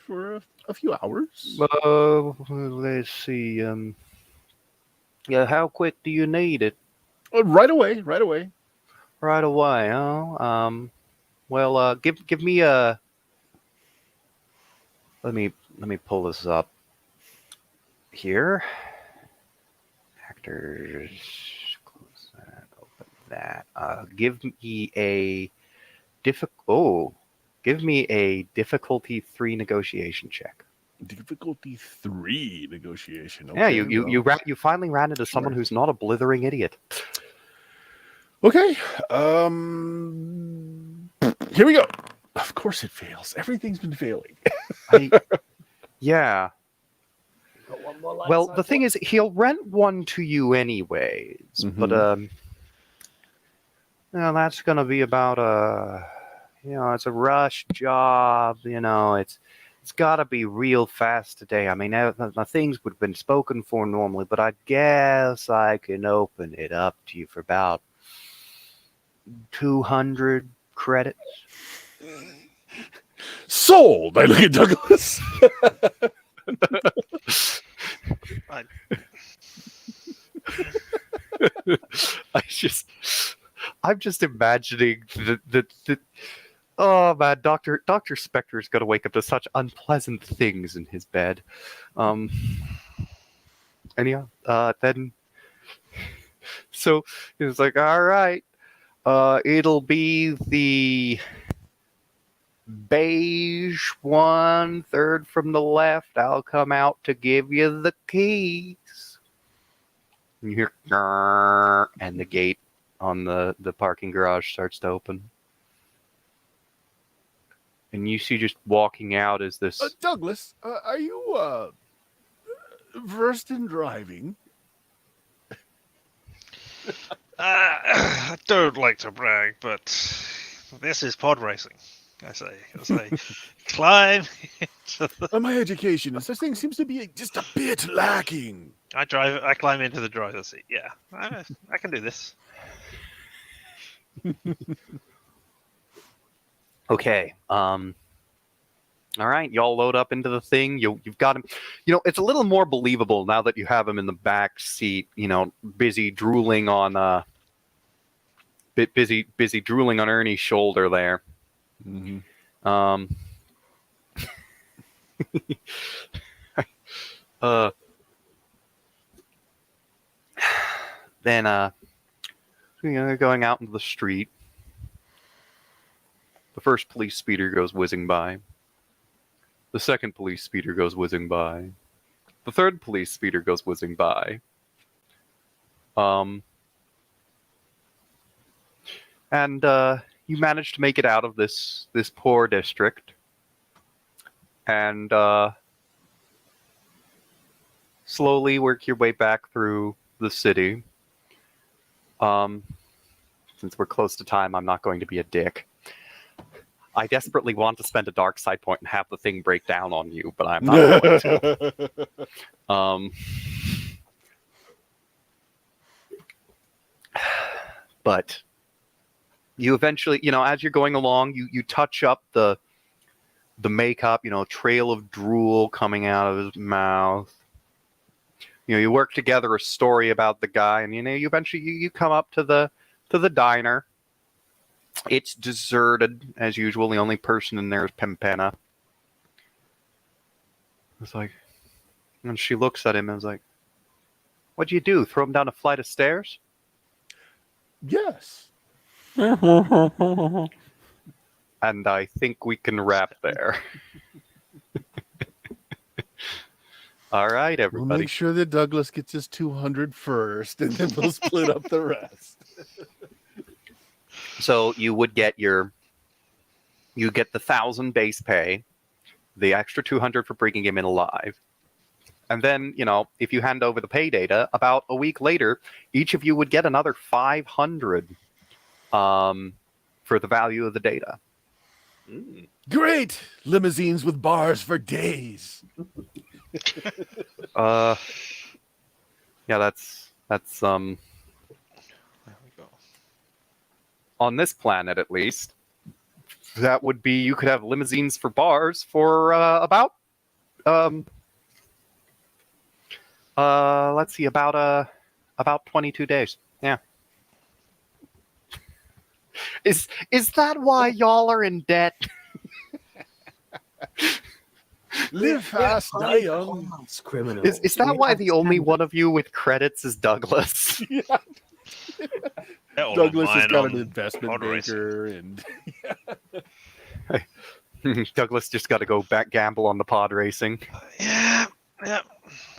for a few hours? Let's see. Yeah, how quick do you need it? Right away. Right away, huh? Well, give me a. Let me pull this up here. Actors, close that, open that. Give me a difficulty 3 negotiation check. Difficulty 3 negotiation. Okay, Yeah, you finally ran into someone who's not a blithering idiot. Okay. Here we go. Of course it fails. Everything's been failing. Yeah. Well, the thing is, he'll rent one to you anyways, but that's gonna be about it's a rush job. It's got to be real fast today. I mean, the things would have been spoken for normally, but I guess I can open it up to you for about 200 credits. Sold. I look at Douglas. I'm just imagining the oh man, Dr. Spector's gonna wake up to such unpleasant things in his bed. Then so he was like, all right, it'll be the beige one, third from the left. I'll come out to give you the keys. And you hear grrr, and the gate on the parking garage starts to open. And you see just walking out is this... Douglas, are you versed in driving? I don't like to brag, but this is pod racing. I say, climb into the... My education and such things seems to be just a bit lacking. I climb into the driver's seat. Yeah, I can do this. Okay. All right, y'all load up into the thing. You've got him. It's a little more believable now that you have him in the back seat. Busy drooling on busy drooling on Ernie's shoulder there. Mm-hmm. Then going out into the street. The first police speeder goes whizzing by. The second police speeder goes whizzing by. The third police speeder goes whizzing by. And you manage to make it out of this poor district. And slowly work your way back through the city. Since we're close to time, I'm not going to be a dick. I desperately want to spend a dark side point and have the thing break down on you, but I'm not going to. But you eventually, as you're going along, you touch up the makeup, trail of drool coming out of his mouth. You work together a story about the guy, and you eventually you come up to the diner. It's deserted as usual. The only person in there is Pimpena. It's like, and she looks at him and is like, "What'd you do? Throw him down a flight of stairs?" Yes. And I think we can wrap there. All right, We'll everybody. make sure that Douglas gets his 200 first, and then we'll split up the rest. So you would get the 1,000 base pay, the extra 200 for bringing him in alive. And then, if you hand over the pay data, about a week later, each of you would get another 500 for the value of the data. Great! Limousines with bars for days. Yeah, that's There we go. on this planet at least. That would be, you could have limousines for bars for about let's see, about 22 days. Yeah. Is that why y'all are in debt? Live fast, die young. Criminals. Is that why the only one of you with credits is Douglas? Yeah. All of Douglas has mine got on an investment pod racing. banker, and Douglas just got to go back gamble on the pod racing. Yeah.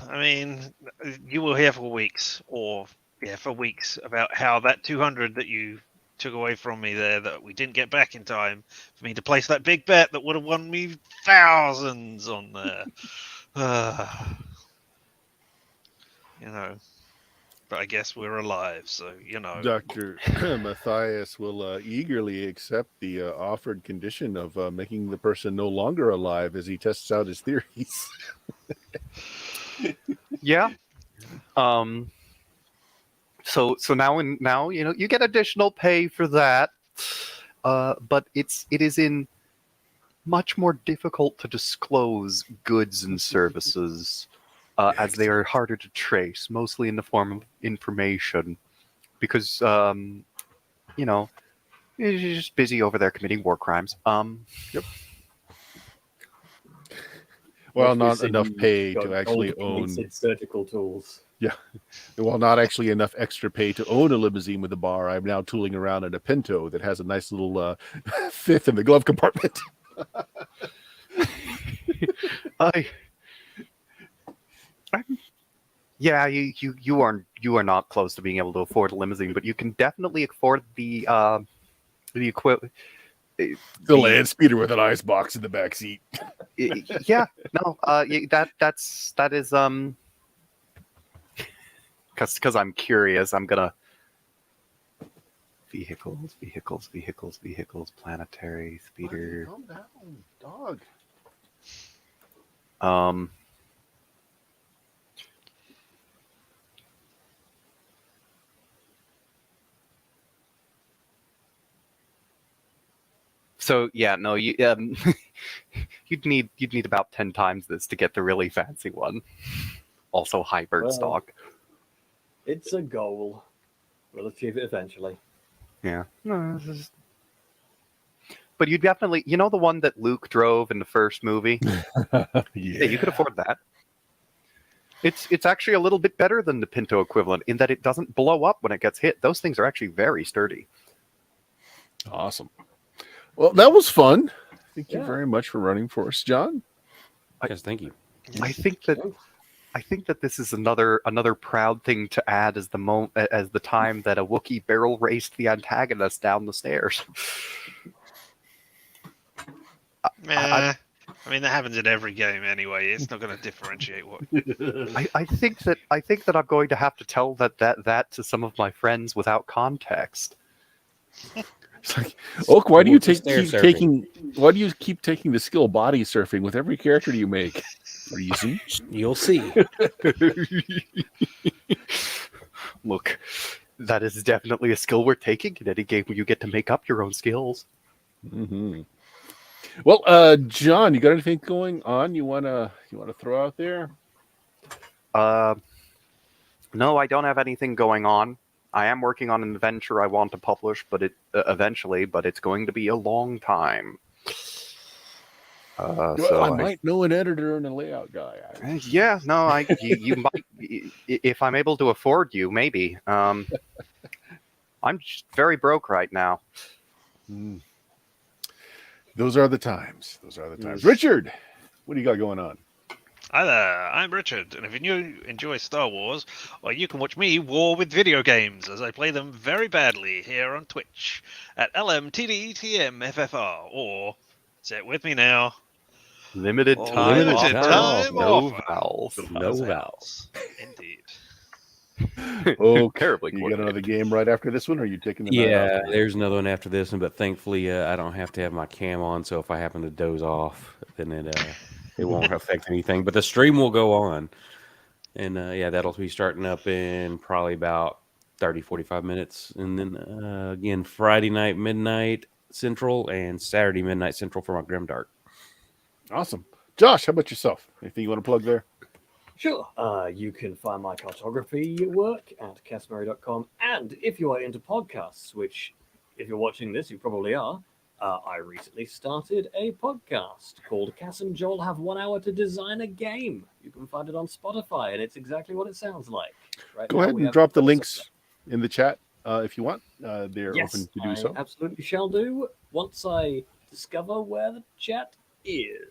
I mean, you will hear for weeks, about how that 200 that you took away from me there, that we didn't get back in time for me to place that big bet that would have won me thousands on there. But I guess we're alive, so Dr. Matthias will eagerly accept the offered condition of making the person no longer alive as he tests out his theories. Yeah. So now you get additional pay for that, but it is in much more difficult to disclose goods and services, as they are harder to trace, mostly in the form of information, because you're just busy over there committing war crimes. Yep. Well, not Mostly enough you pay got to actually gold-plated own. surgical tools. Yeah. Well, not actually enough extra pay to own a limousine with a bar. I'm now tooling around in a Pinto that has a nice little fifth in the glove compartment. Yeah, you are not close to being able to afford a limousine, but you can definitely afford the equivalent. The land speeder with an ice box in the back seat. Yeah, no, that is because I'm curious. I'm gonna vehicles, planetary speeder. Calm down, dog. So yeah, no, you you'd need about 10 times this to get the really fancy one. Also hybrid Well, stock. It's a goal. We'll achieve it eventually. Yeah. No, but you definitely, the one that Luke drove in the first movie. Yeah, you could afford that. It's actually a little bit better than the Pinto equivalent in that it doesn't blow up when it gets hit. Those things are actually very sturdy. Awesome. Well, that was fun. Thank you Yeah. very much for running for us, John. Yes, thank you. I think that this is another proud thing to add as the time that a Wookiee barrel raced the antagonist down the stairs. Meh. I mean, that happens in every game anyway. It's not going to differentiate what. I think that I'm going to have to tell that to some of my friends without context. It's like, Oak, why do you keep surfing. taking the skill body surfing with every character you make? Reason. You'll see. Look, that is definitely a skill we're taking in any game where you get to make up your own skills. Mm-hmm. Well, John, you got anything going on you wanna throw out there? No, I don't have anything going on. I am working on an adventure I want to publish, but eventually, but it's going to be a long time. I might know an editor and a layout guy. Yeah, no, you might, if I'm able to afford you, maybe. I'm just very broke right now. Those are the times. Richard, what do you got going on? Hi there, I'm Richard, and if you enjoy Star Wars, well, you can watch me war with video games as I play them very badly here on Twitch at LMTDTMFFR, or say it with me now. Limited Oh, time limited offer, time no offer. vowels. No vowels. Indeed. Oh, Terribly you got coordinated. another game right after this one, or are you taking the night Yeah, off? there's another one after this one, but thankfully I don't have to have my cam on, so if I happen to doze off, then it won't affect anything. But the stream will go on, and yeah, that'll be starting up in probably about 30-45 minutes, and then again Friday night midnight Central and Saturday midnight Central for my Grimdark. Awesome. Josh, how about yourself? Anything you want to plug there? Sure. You can find my cartography work at casmary.com. And if you are into podcasts, which if you're watching this, you probably are, I recently started a podcast called Cass and Joel Have 1 Hour to Design a Game. You can find it on Spotify, and it's exactly what it sounds like. Right Go now, ahead we and have drop the episodes links in the chat if you want. They're Yes, open to do I so. absolutely shall do once I discover where the chat is.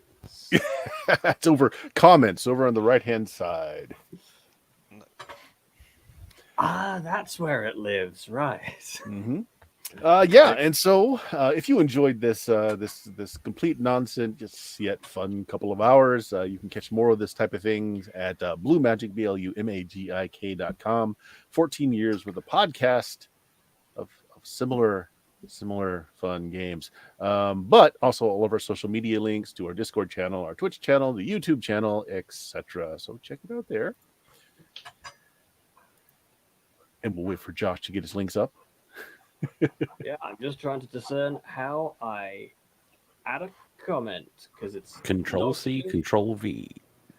It's over comments over on the right-hand side. That's where it lives, right? Mm-hmm. Yeah, and so if you enjoyed this this complete nonsense, just yet fun couple of hours, you can catch more of this type of things at Blue Magic, BLUMAGIK.com. 14 years with a podcast of similar fun games, but also all of our social media links to our Discord channel, our Twitch channel, the YouTube channel, etc. So check it out there, and we'll wait for Josh to get his links up. Yeah, I'm just trying to discern how I add a comment because it's Control not C, giving- Control V.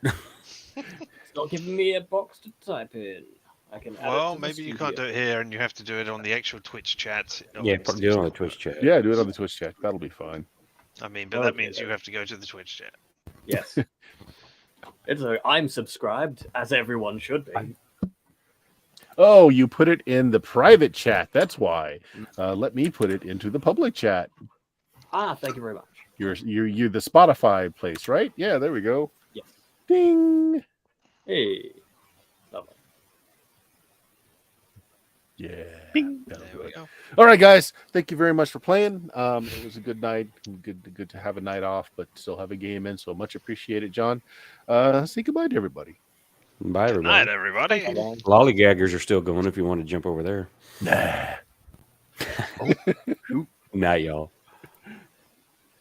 It's not giving me a box to type in. I can add Well, it to maybe you can't do it here, and you have to do it on the actual Twitch chat. Yeah, do it on the Twitch chat. Yeah, do it on the Twitch chat. That'll be fine. I mean, but that Okay, means you have to go to the Twitch chat. Yes. I'm subscribed, as everyone should be. Oh, you put it in the private chat. That's why. Let me put it into the public chat. Thank you very much. You're the Spotify place, right? Yeah, there we go. Yes. Ding. Hey. Lovely. Yeah. There we go. All right, guys. Thank you very much for playing. It was a good night. Good to have a night off, but still have a game in. So much appreciated, John. Say goodbye to everybody. Bye, Good everybody. night, everybody. Lollygaggers are still going if you want to jump over there. Nah. Night, y'all.